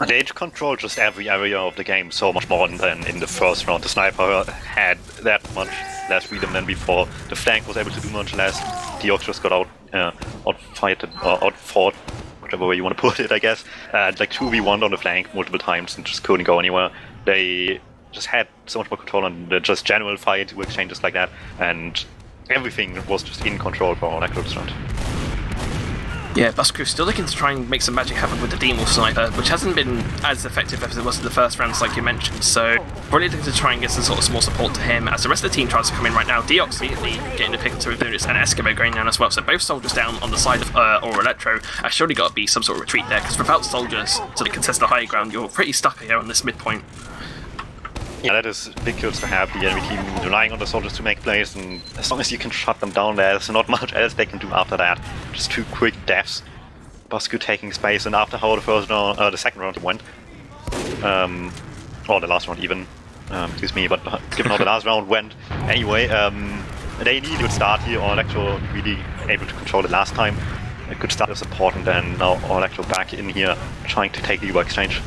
They control just every area of the game so much more than in the first round. The sniper had that much less freedom than before. The flank was able to do much less. Deox just got outfought, whichever way you want to put it, I guess. Like 2v1 on the flank multiple times and just couldn't go anywhere. They just had so much more control on the just general fight, exchanges like that, and everything was just in control for Elektro this round. Yeah, Bus Crew still looking to try and make some magic happen with the DuMmTm sniper, which hasn't been as effective as it was in the first rounds, like you mentioned. So, probably looking to try and get some sort of small support to him as the rest of the team tries to come in right now. Deox immediately getting the pick to Lunis and Escobo going down as well. So, both soldiers down on the side of Elektro. Surely got to be some sort of retreat there, because without soldiers to contest the high ground, you're pretty stuck here on this midpoint. Yeah, that is ridiculous to have the enemy team relying on the soldiers to make plays, and as long as you can shut them down, there's not much else they can do after that. Just 2 quick deaths. Bus Crew taking space, and after how the second round went, or the last round even, excuse me, but given how the last round went, anyway, they need a good start here. Elektro really able to control it last time. A good start is important, and now Elektro back in here trying to take the Uber exchange.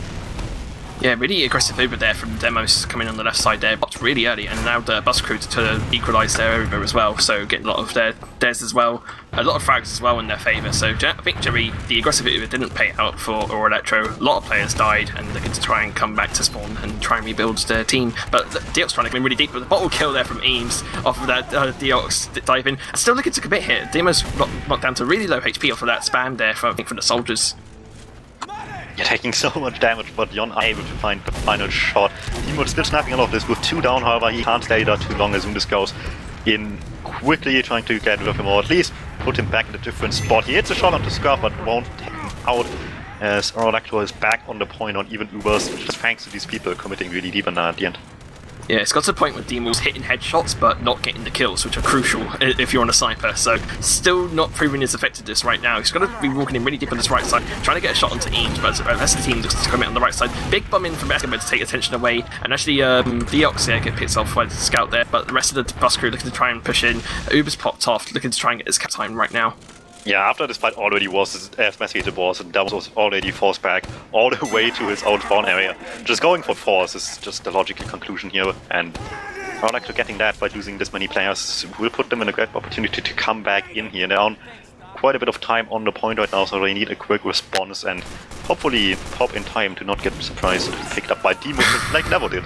Yeah, really aggressive Uber there from Demos coming on the left side there, popped really early, and now the Bus Crew to equalise their Uber as well, so getting a lot of theirs as well, a lot of frags as well in their favour. So I think generally the aggressive Uber didn't pay out for Elektro. A lot of players died, and they're going to try and come back to spawn and try and rebuild their team. But Deox trying to come in really deep with a bottle kill there from Eames off of that Deox dive in. Still looking to commit here. Demos knocked down to really low HP off of that spam there from the soldiers. You're taking so much damage, but Yon unable to find the final shot. DuMmTm still snapping a lot of this with 2 down, however, he can't stay there too long as Zundis goes in quickly, trying to get rid of him, or at least put him back in a different spot. He hits a shot onto Scruff, but won't take him out, as Elektro is back on the point on even Ubers, just thanks to these people committing really deep in there at the end. Yeah, it's got to the point where DuMmTm's hitting headshots but not getting the kills, which are crucial if you're on a sniper. So, still not proving his effectiveness right now. He's got to be walking in really deep on this right side, trying to get a shot onto Eames, but the rest of the team just to commit on the right side. Big bum in from Escobo to take attention away, and actually Deox get picked off by the scout there, but the rest of the Bus Crew looking to try and push in. Uber's popped off, looking to try and get his cap time right now. Yeah, after this fight already was as messy as it was, and Damos was already forced back all the way to his own spawn area. Just going for force is just the logical conclusion here, and Elektro getting that by losing this many players will put them in a great opportunity to come back in here. They're on quite a bit of time on the point right now, so they need a quick response and hopefully pop in time to not get surprised and picked up by DuMmTm like Nevo did.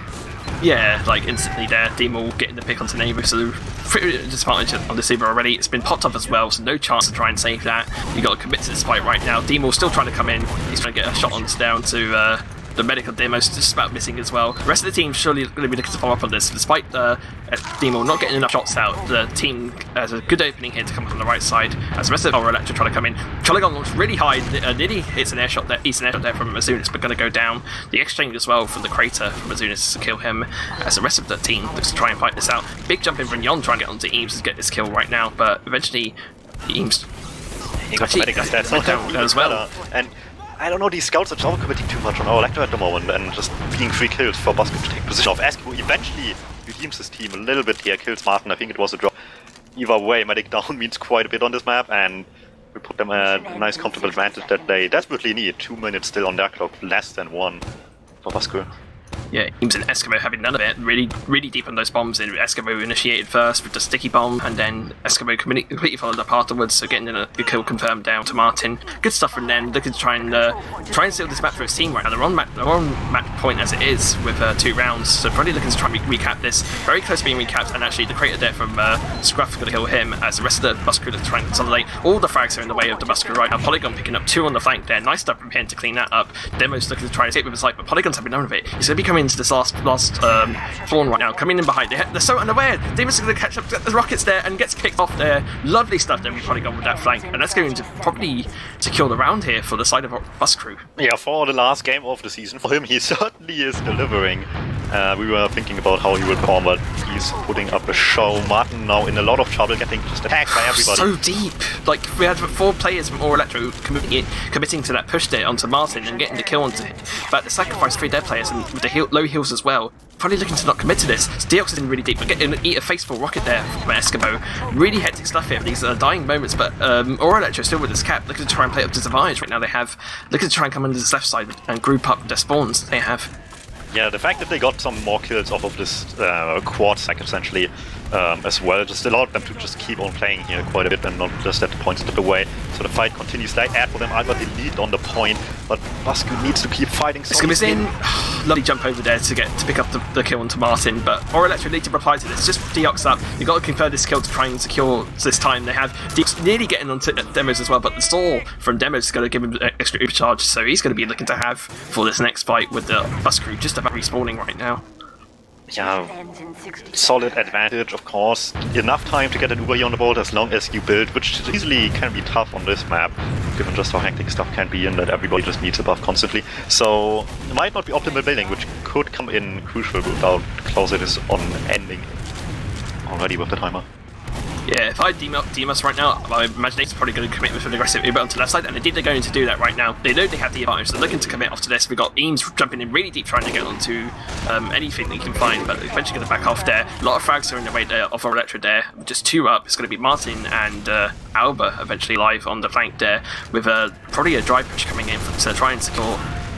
Yeah, like instantly there, DuMmTm getting the pick onto Neighbour, so pretty disadvantaged on the Uber already. It's been popped up as well, so no chance to try and save that. You got to commit to this fight right now. DuMmTm still trying to come in. He's trying to get a shot on down to the medical demos just about missing as well. The rest of the team surely going to be looking to follow up on this. Despite Demo not getting enough shots out, the team has a good opening here to come from the right side as the rest of Elektro try to come in. Polygon launched really high, nearly hits an air shot there, from Azunis, but going to go down. The exchange as well from the crater from Azunis to kill him as the rest of the team looks to try and fight this out. Big jump in from Yon trying to get onto Eames to get this kill right now, but eventually Eames he got medical stats down as well. And I don't know, these scouts are overcommitting too much on our Elektro at the moment and just being free kills for Basket to take position of Eskimo. Eventually redeems his team a little bit here, kills Martin. I think it was a draw. Either way, medic down means quite a bit on this map, and we put them a nice comfortable advantage that they desperately need. 2 minutes still on their clock, less than 1 for Basket. Yeah, Eames and Eskimo having none of it. Really deep on those bombs. And Eskimo initiated first with the sticky bomb, and then Eskimo completely followed up afterwards. So getting a good kill confirmed down to Martin. Good stuff from them. Looking to try and seal this map for his team right now. They're on match point as it is with 2 rounds. So probably looking to try and recap this. Very close to being recapped, and actually the crater death from Scruff is going to kill him as the rest of the bus crew look to try and consolidate. All the frags are in the way of the bus crew right now. Polygon picking up 2 on the flank there. Nice stuff from him to clean that up. Demo's looking to try and escape with his life, but Polygon's having none of it. He's going to be coming into this last spawn right now, coming in behind. They're so unaware. Demon's going to catch up to the rockets there and gets picked off there. Lovely stuff then. We've probably gone with that flank, and that's going to probably secure the round here for the side of our bus crew. Yeah, for the last game of the season, for him, he certainly is delivering. We were thinking about how he would perform, but he's putting up a show. Martin now in a lot of trouble, getting just attacked by everybody. So deep. Like, we had 4 players from Elektro committing to that push there onto Martin and getting the kill onto him. But the sacrifice 3 dead players, and with the low heals as well, probably looking to not commit to this. Deox is in really deep, but getting eat a faceful rocket there from Eskimo. Really hectic stuff here. These are dying moments, but Elektro still with his cap, looking to try and play up to Zavage right now. They have looking to try and come under this left side and group up their spawns. They have. Yeah, the fact that they got some more kills off of this quad sack essentially as well just allowed them to just keep on playing here quite a bit and not just let the points slip away. So the fight continues. They add for them, Albert the lead on the point, but Basku needs to keep fighting. It's going to be in. Lovely jump over there to pick up the kill onto Martin, but Elektro need to reply to this. Just Deox up. You've got to convert this kill to try and secure this time. They have Deox nearly getting onto Demos as well, but the stall from Demos is going to give him an extra overcharge, so he's going to be looking to have for this next fight with the bus crew just about respawning right now. Yeah, solid advantage, of course. Enough time to get an Uber on the board as long as you build, which easily can be tough on this map, given just how hectic stuff can be and that everybody just needs a buff constantly. So, it might not be optimal building, which could come in crucial without closing on ending already with the timer. Yeah, if I DuMmTm right now, I imagine it's probably going to commit with an aggressive Uber onto the left side, and indeed they're going to do that right now. They know they have the advantage, they're looking to commit off to this. We've got Eames jumping in really deep trying to get onto anything that he can find, but eventually going to back off there. A lot of frags are in the way there of Elektro there. Just 2 up, it's going to be Martin and Alba eventually live on the flank there, with probably a drive push coming in to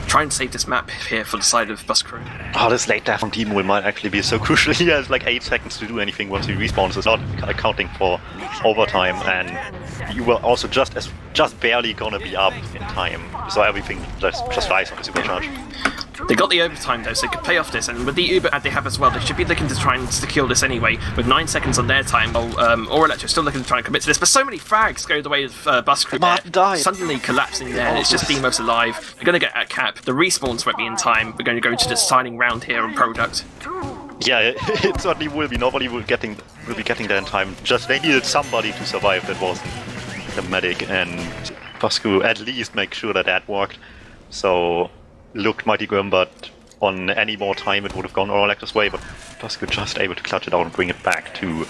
try and save this map here for the side of bus crew. Oh, this late death from Demo might actually be so crucial. He has like 8 seconds to do anything once he respawns. It's not accounting for overtime, and you were also just barely gonna be up in time. So everything just flies on the supercharge. They got the overtime though, so they could play off this, and with the Uber ad they have as well, they should be looking to try and secure this anyway, with 9 seconds on their time, while Elektro still looking to try and commit to this, but so many frags go the way of bus crew there, suddenly collapsing there, and it's just Demos alive. They're going to get at cap, the respawns won't be in time, we're going to go into the deciding round here on Product. Yeah, it certainly will be, nobody will be getting there in time, just they needed somebody to survive that wasn't the medic, and Basku at least make sure that worked, so looked mighty grim, but on any more time it would have gone Elektro's way, but Basku just able to clutch it out and bring it back to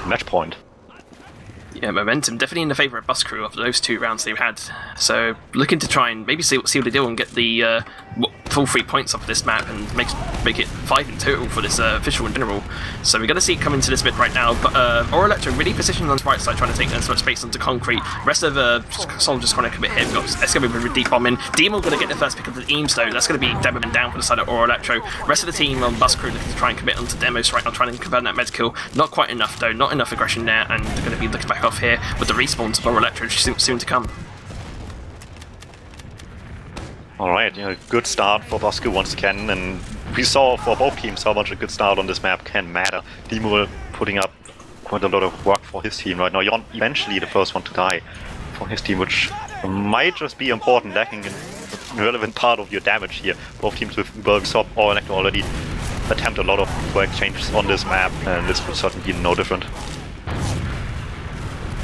match point. Yeah, momentum definitely in the favour of bus crew after those 2 rounds they've had. So looking to try and maybe see what they do and get the full 3 points off this map and make it 5 in total for this official in general. So we're going to see it come into this bit right now. But Elektro really positioned on the right side, trying to take as much space onto concrete. Rest of the soldiers trying to commit hit. That's going to be a deep bomb in. Demo going to get the first pick of the Eames though. That's going to be Demoman down for the side of Elektro. Rest of the team on bus crew looking to try and commit onto Demos right now, trying to convert that med kill. Not quite enough though. Not enough aggression there, and they're going to be looking back off here with the respawns of Elektro soon to come. Alright, good start for Basku once again, and we saw for both teams how much a good start on this map can matter. Demo putting up quite a lot of work for his team right now. Yon eventually the first one to die for his team, which might just be important, lacking in relevant part of your damage here. Both teams with Wiethoofd or Elektro already attempt a lot of exchanges on this map, and this will certainly be no different.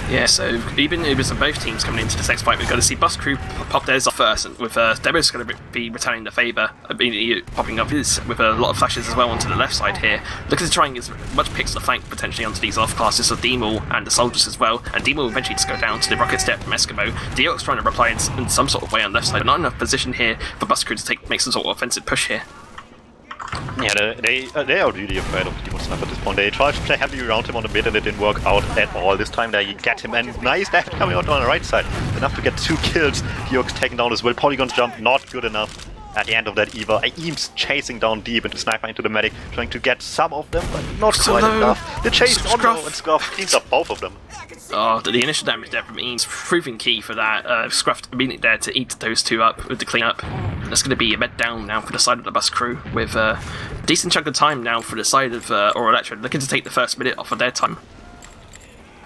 Yeah, so even with both teams coming into this next fight, we're going to see Bus Crew pop theirs off first, and with Demo's going to be returning the favour, popping up his with a lot of flashes as well onto the left side here. Looking to try and get as much picks on the flank potentially onto these off classes of DuMmTm and the soldiers as well, and DuMmTm will eventually just go down to the rocket step from Eskimo. Deox trying to reply in some sort of way on left side, but not enough position here for Bus Crew to make some sort of offensive push here. Yeah, they are really afraid of DuMmTm Sniper at this point. They tried to play heavily around him on the mid and it didn't work out at all. This time they get him, and nice dash coming out on the right side. Enough to get 2 kills. Deox taken down as well. Polygon's jump not good enough at the end of that either. Eames chasing down deep into Sniper, into the medic, trying to get some of them, but not quite enough. The chase on low and Scruff cleans up both of them. Oh, the initial damage there from Eames proving key for that. Scruff immediately there to eat those 2 up with the cleanup. That's going to be a med down now for the side of the Bus Crew, with a decent chunk of time now for the side of Elektro, looking to take the first minute off of their time.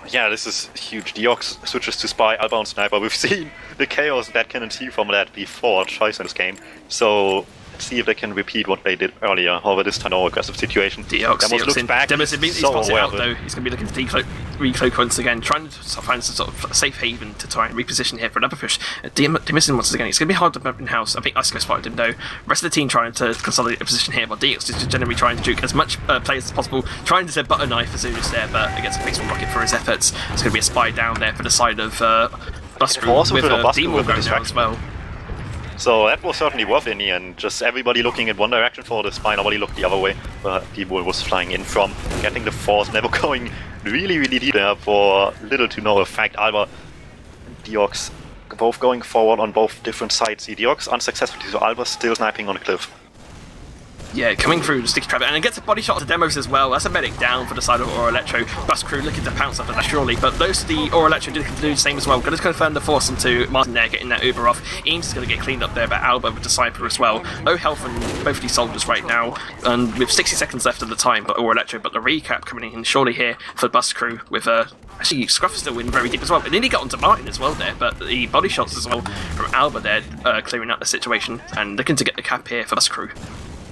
Yeah, this is huge. Deox switches to Spy, Outbound Sniper. We've seen the chaos that can ensue from that before twice in this game. So let's see if they can repeat what they did earlier. However, this time no aggressive situation. Deox looks back. Demos immediately spots it out though. He's going to be looking to recloak once again, trying to find some sort of safe haven to try and reposition here for another push. DuMmTm once again. It's going to be hard to bump in house. I think Iceco spotted him though. Rest of the team trying to consolidate a position here, while Deox is generally trying to juke as much players as possible, trying to butter knife as soon as there, but it gets a baseball rocket for his efforts. It's going to be a spy down there for the side of Bus Crew, with DuMmTm going down as well. So that was certainly worth in the end. Just everybody looking in one direction for the spy, nobody looked the other way. But DuMmTm was flying in from, getting the force, never going really deep there for little to no effect. Alba and Deox both going forward on both different sides. See Deox unsuccessfully, so Alba still sniping on the cliff. Yeah, coming through the sticky trap, and it gets a body shot to Demos as well. That's a medic down for the side of Elektro. Bus Crew looking to pounce up at that surely, but those of the Elektro did do the same as well. Going to confirm the force onto Martin there, getting that Uber off. Eames is going to get cleaned up there by Alba with the Cypher as well. Low health on both of these soldiers right now, and with 60 seconds left of the time, but Elektro, but the recap coming in surely here for Bus Crew with actually Scruff still in very deep as well. It nearly got onto Martin as well there, but the body shots as well from Alba there clearing out the situation and looking to get the cap here for Bus Crew.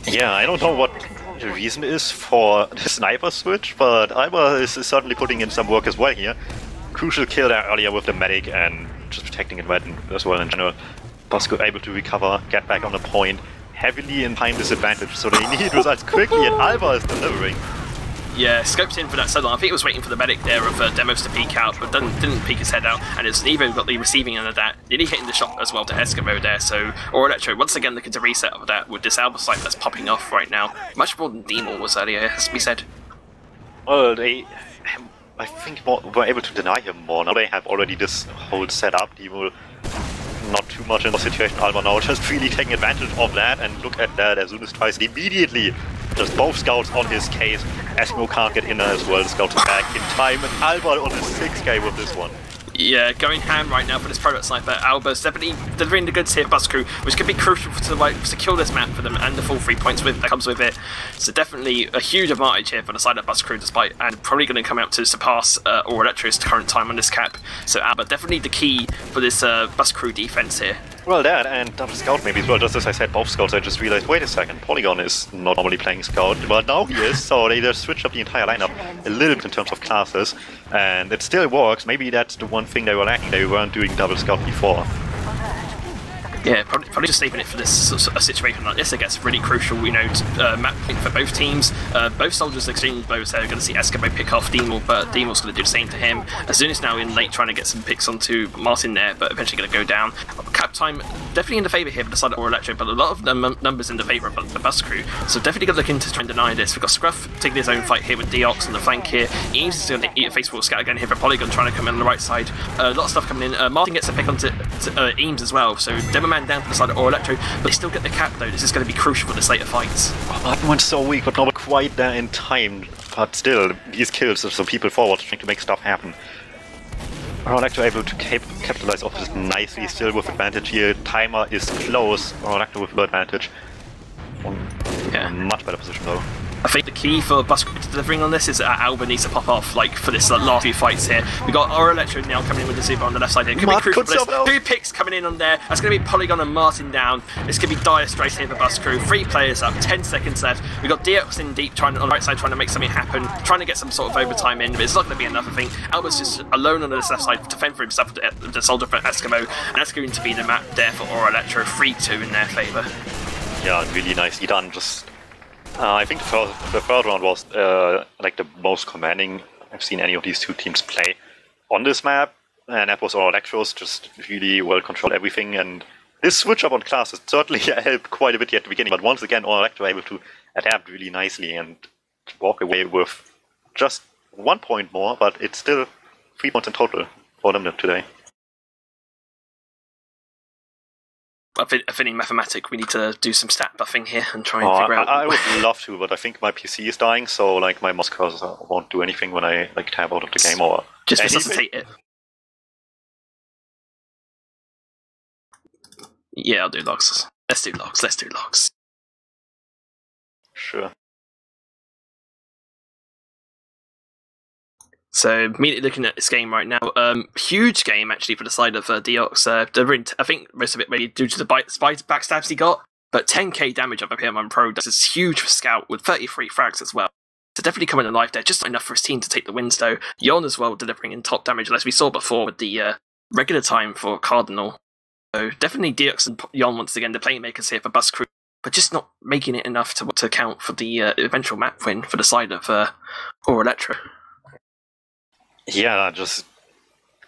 Yeah, I don't know what the reason is for the sniper switch, but Alba is certainly putting in some work as well here. Crucial kill there earlier with the medic and just protecting it right as well in general. Bosco able to recover, get back on the point, heavily in time disadvantage, so they need results quickly, and Alba is delivering. Yeah, scoped in for that solo. I think it was waiting for the medic there of Demos to peek out, but didn't peek his head out, and it's Evo got the receiving end of that, nearly hitting the shot as well to Eskimo there, so Elektro once again looking to reset of that with this Alba site that's popping off right now. Much more than DuMmTm was earlier, has to be said. Well, I think were able to deny him more. Now they have already this whole setup. DuMmTm not too much in the situation. Alba now just really taking advantage of that, and look at that, as soon as tries immediately just both scouts on his case. Eskimo can't get in there as well. The scouts are back in time, and Alba on the 6k with this one. Yeah, going ham right now for this private sniper. Alba's definitely delivering the goods here, Bus Crew, which could be crucial to secure this map for them and the full 3 points that comes with it. So definitely a huge advantage here for the side of Bus Crew, despite, and probably going to come out to surpass Elektro's current time on this cap. So Alba definitely the key for this Bus Crew defense here. Well, that and double scout maybe as well. Just as I said, both scouts, I just realized, wait a second, Polygon is not normally playing scout, but now he is, so they just switched up the entire lineup a little bit in terms of classes, and it still works. Maybe that's the one thing they were lacking. They weren't doing double scout before. Yeah, probably just saving it for this a situation like this. It gets really crucial, you know, map point for both teams. Both soldiers exchanging bows. They're going to see Eskimo pick off DuMmTm, but DuMmTm's going to do the same to him. As soon as now in late trying to get some picks onto Martin there, but eventually going to go down. Cap time definitely in the favour here for the side of Elektro, but a lot of the numbers in the favour of the Bus Crew. So definitely going to look into trying to deny this. We've got Scruff taking his own fight here with Deox on the flank here. Eames is going to eat a Facebook scout again here for Polygon trying to come in on the right side. A lot of stuff coming in. Martin gets a pick onto Eames as well. So Demoman down for the side of Elektro, but they still get the cap though. This is going to be crucial for this later fights. Martin went so weak, but not quite there in time. But still, these kills are some people forward trying to make stuff happen. Elektro able to capitalize off this nicely, still with advantage here. Timer is close. Elektro with low advantage. Yeah. Much better position though. I think the key for Busker delivering on this is that Alba needs to pop off, like, for this last few fights here. We got Elektro now coming in with the Super on the left side here. Could be crucial for this. 2 picks coming in on there. That's going to be Polygon and Martin down. It's going to be dire straight here for Busker. 3 players up, 10 seconds left. We got DX in deep, on the right side, trying to make something happen, trying to get some sort of overtime in, but it's not going to be enough, I think. Alba's just alone on the left side to fend for himself with the soldier for Eskimo, and that's going to be the map there for Elektro. 3-2 in their favour. Yeah, really nicely done. Just I think the third round was like the most commanding I've seen any of these 2 teams play on this map, and that was all Elektros, just really well controlled everything, and this switch up on classes certainly helped quite a bit at the beginning, but once again all Elektro able to adapt really nicely and walk away with just 1 point more, but it's still 3 points in total for them today. I think in Mathematic we need to do some stat buffing here and try and figure out. I would love to, but I think my PC is dying, so like my mouse cursor won't do anything when I like tab out of the game or just anything. resuscitate it. Yeah, I'll do logs. Let's do logs. Sure. So, immediately looking at this game right now, huge game actually for the side of Deox. I think most of it maybe due to the backstabs he got, but 10k damage up here on Pro. This is huge for Scout with 33 frags as well. So definitely coming alive there, just not enough for his team to take the wins though. Yon as well delivering in top damage, as we saw before with the regular time for Cardinal. So definitely Deox and Yon once again, the playmakers here for Bus Crew, but just not making it enough to count for the eventual map win for the side of Elektro. Yeah, just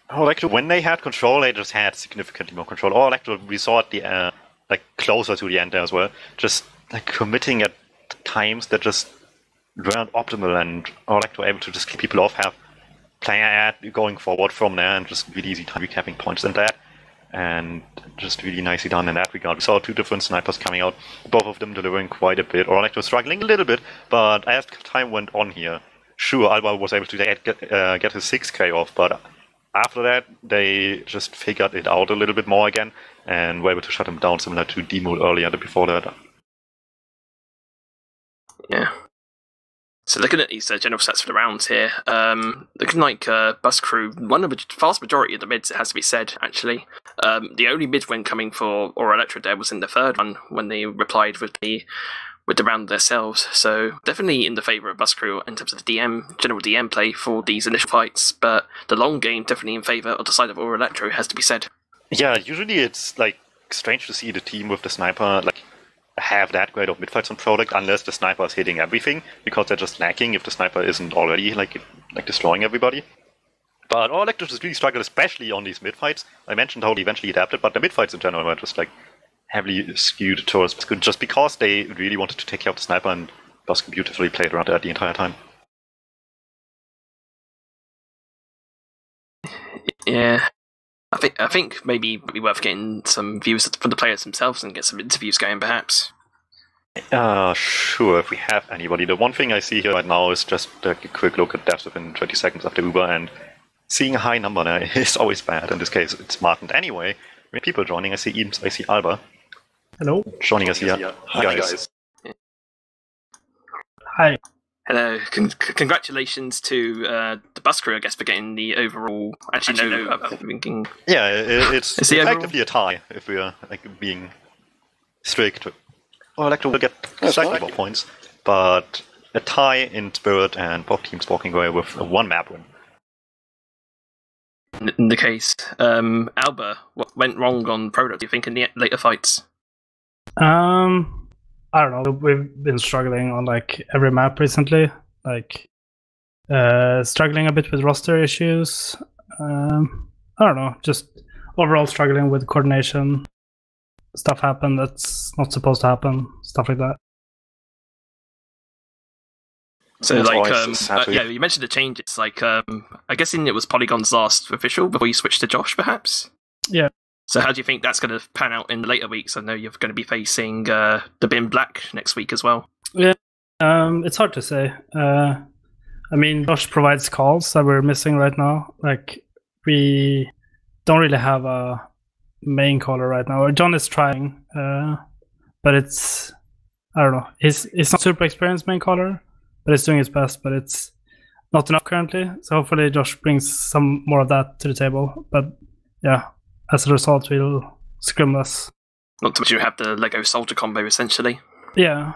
Elektro, when they had control, they just had significantly more control. Elektro, we saw at the like closer to the end there as well, just like committing at times that just weren't optimal, and Elektro able to just keep people off, have player ad going forward from there, and just really easy time recapping points in that, and just really nicely done in that regard. We saw 2 different snipers coming out, both of them delivering quite a bit. Elektro struggling a little bit, but as time went on here, sure, Alba was able to get his 6k off, but after that, they just figured it out a little bit more again, and were able to shut him down, similar to DuMmTm earlier before that. Yeah. So looking at these general stats for the rounds here, looking like Bus Crew, one of the vast majority of the mids, it has to be said, actually. The only mid win coming for Elektro there was in the third one, when they replied with the round themselves, so definitely in the favour of Bus Crew in terms of the general DM play for these initial fights, but the long game definitely in favour of the side of Elektro, has to be said. Yeah, usually it's like strange to see the team with the sniper like have that great of mid-fights on product unless the sniper is hitting everything, because they're just lacking if the sniper isn't already like destroying everybody. But Elektro just really struggled, especially on these mid-fights. I mentioned how they eventually adapted, but the mid-fights in general were just like heavily skewed towards Busker, just because they really wanted to take care of the sniper, and Busker beautifully played around that the entire time. Yeah, I think maybe it'd be worth getting some views from the players themselves and get some interviews going, perhaps. Sure, if we have anybody. The one thing I see here right now is just a quick look at depth within 20 seconds after Uber, and seeing a high number there is always bad. In this case, it's Martin. Anyway, people joining. I see Eames, I see Alba. Hello. Joining us here. Hi, guys. Hi. Hello. Congratulations to the Bus Crew, I guess, for getting the overall. Actually, no. I'm thinking. Yeah, it's effectively overall? a tie if we are like being strict. Elektro will get slightly more points, but a tie in spirit, and both teams walking away with a 1 map win. In the case, Alba, what went wrong on Product, do you think, in the later fights? I don't know. We've been struggling on like every map recently. Like struggling a bit with roster issues. I don't know. Just overall struggling with coordination. Stuff happened that's not supposed to happen. Stuff like that. So, like, yeah, you mentioned the changes. Like, I'm guessing it was Polygon's last official before you switched to Josh, perhaps? Yeah. So how do you think that's going to pan out in the later weeks? I know you're going to be facing the Bin Black next week as well. Yeah, it's hard to say. I mean, Josh provides calls that we're missing right now. Like, we don't really have a main caller right now. John is trying, but it's I don't know. He's not super experienced main caller, but he's doing his best. But it's not enough currently. So hopefully Josh brings some more of that to the table. But yeah, as a result, we'll scrim less. Not to mention you have the Lego Soldier combo essentially. Yeah.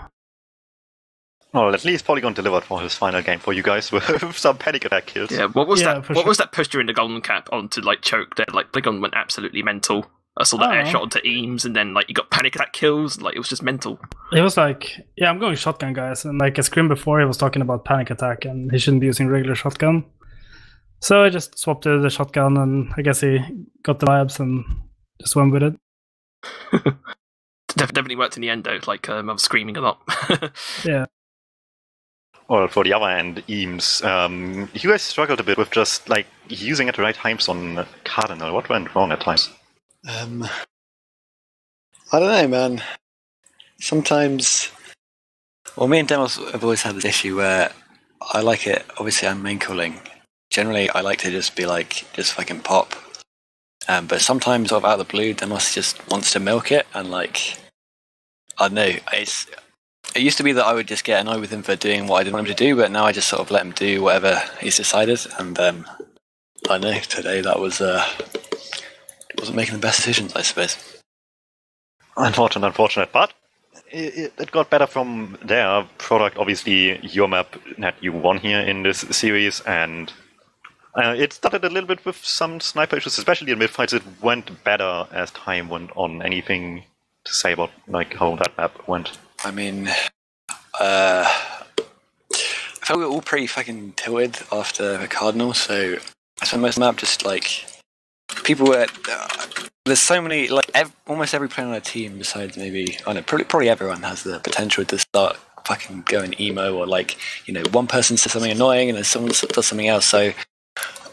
Well, at least Polygon delivered for his final game for you guys with some panic attack kills. Yeah, what was Yeah, that? for What sure. was that push during the golden cap onto like choke there? Like Polygon went absolutely mental. I saw that Oh. air shot onto Eames, and then like you got panic attack kills. Like it was just mental. It was like, yeah, I'm going shotgun, guys. And like a scrim before, he was talking about panic attack and he shouldn't be using regular shotgun. So I just swapped to the shotgun and I guess he got the vibes and just went with it. Definitely worked in the end though. Like I was screaming a lot. Yeah. Well, for the other end, Eames, you guys struggled a bit with just like using at the right times on Cardinal. What went wrong at times? I don't know, man. Sometimes, well, me and Demos have always had this issue where I like it. Obviously, I'm main calling. Generally, I like to just be like, just fucking pop. But sometimes, sort of out of the blue, Demos just wants to milk it, and like, I don't know. It used to be that I would just get annoyed with him for doing what I didn't want him to do, but now I just sort of let him do whatever he's decided. And I don't know, today that was wasn't making the best decisions, I suppose. Unfortunate, but it got better from there. Product, obviously, your map that you won here in this series, and it started a little bit with some sniper issues, especially in mid-fights. It went better as time went on. Anything to say about like how that map went? I mean, I felt we were all pretty fucking tilted after the Cardinal, so I spent most of the map just like people were. There's so many, like almost every player on our team, besides maybe I don't know, probably everyone has the potential to start fucking going emo, or like one person says something annoying and then someone does something else. So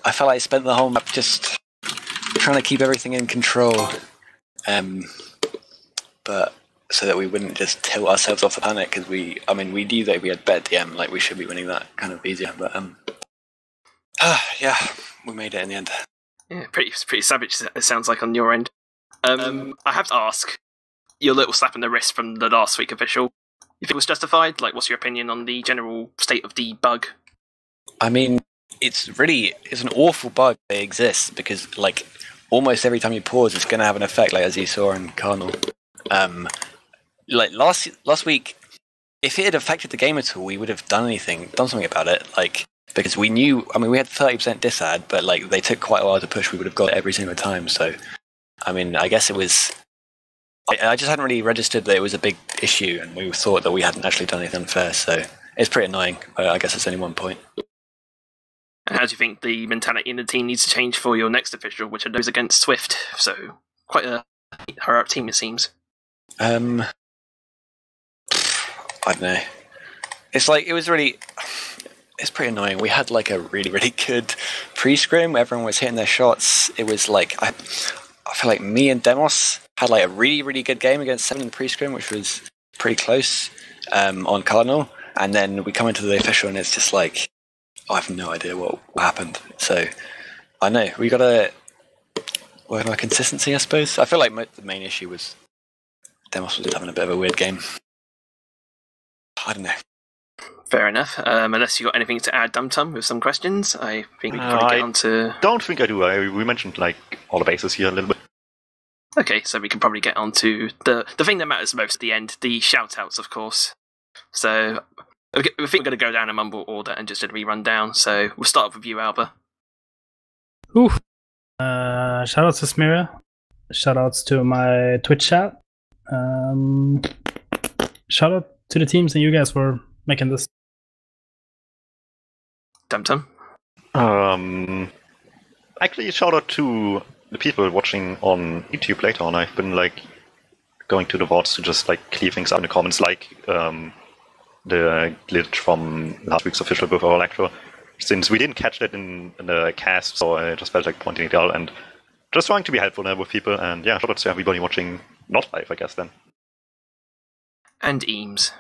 I felt like I spent the whole map just trying to keep everything in control, but so that we wouldn't just tilt ourselves off the panic, because we knew that if we had better DM, like we should be winning that kind of easier. But yeah, we made it in the end. Yeah, pretty savage. It sounds like on your end. I have to ask your little slap in the wrist from the last week official. If it was justified, like, what's your opinion on the general state of the bug? I mean, it's an awful bug that exists, because like almost every time you pause, it's going to have an effect, like as you saw in Cardinal. Like last week, if it had affected the game at all, we would have done something about it. Like, because we knew, we had 30% disad, but like they took quite a while to push. We would have got it every single time. So, I guess it was. I just hadn't really registered that it was a big issue, and we thought that we hadn't actually done anything unfair. So it's pretty annoying. I guess it's only 1 point. And how do you think the mentality in the team needs to change for your next official, which goes against Swift? So quite a heroic team, it seems. I don't know. It's like it's pretty annoying. We had like a really, really good pre-scrim where everyone was hitting their shots. It was like I feel like me and Demos had like a really, really good game against 7 in the pre-scrim, which was pretty close on Cardinal. And then we come into the official and it's just like, I have no idea what happened. So I know we got to work on our consistency, I suppose. I feel like the main issue was Demos was having a bit of a weird game. I don't know. Fair enough. Unless you got anything to add, DuMmTm, with some questions, I think we can probably get on to... Don't think I do. We mentioned like all the bases here a little bit. Okay, so we can probably get on to the thing that matters most at the end, the shout-outs, of course. So I think we're going to go down in mumble order and just generally run down. So we'll start off with you, Alba. Ooh. Shout outs to Smira. Shout outs to my Twitch chat. Shout out to the teams and you guys for making this. DuMmTm. Actually, shout out to the people watching on YouTube later on. I've been like going to the VODs to just like clear things up in the comments, like the glitch from last week's official with our Elektro. Since we didn't catch that in the cast, so I just felt like pointing it out and just trying to be helpful with people. And yeah, shout out to everybody watching not live, I guess, then. And Eames.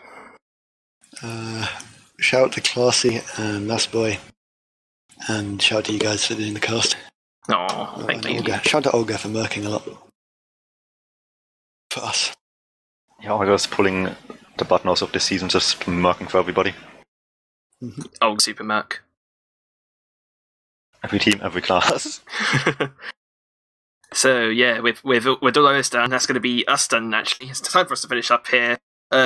Shout out to Classy and Last Boy. And shout out to you guys for doing the cast. Oh, thank you. Olga. Shout out to Olga for murking a lot. For us. Yeah, I was pulling the bottomos of this season just murking for everybody. Old Super Merc. Every team, every class. So yeah, with all those done, that's going to be us done. Actually, it's time for us to finish up here.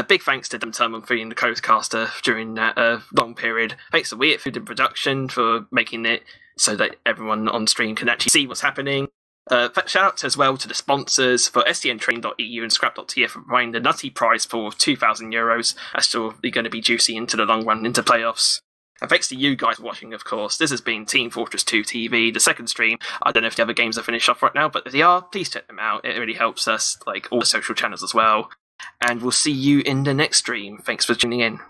Big thanks to DuMmTm on being the co-caster during that long period. Thanks to Wiethoofd in production for making it so that everyone on stream can actually see what's happening. Shout out as well to the sponsors for SDNtrain.eu and Scrap.tf for providing the nutty prize for €2,000. That's still going to be juicy into the long run, into playoffs. And thanks to you guys for watching, of course. This has been Team Fortress 2 TV, the second stream. I don't know if the other games are finished off right now, but if they are, please check them out. It really helps us, like all the social channels as well. And we'll see you in the next stream. Thanks for tuning in.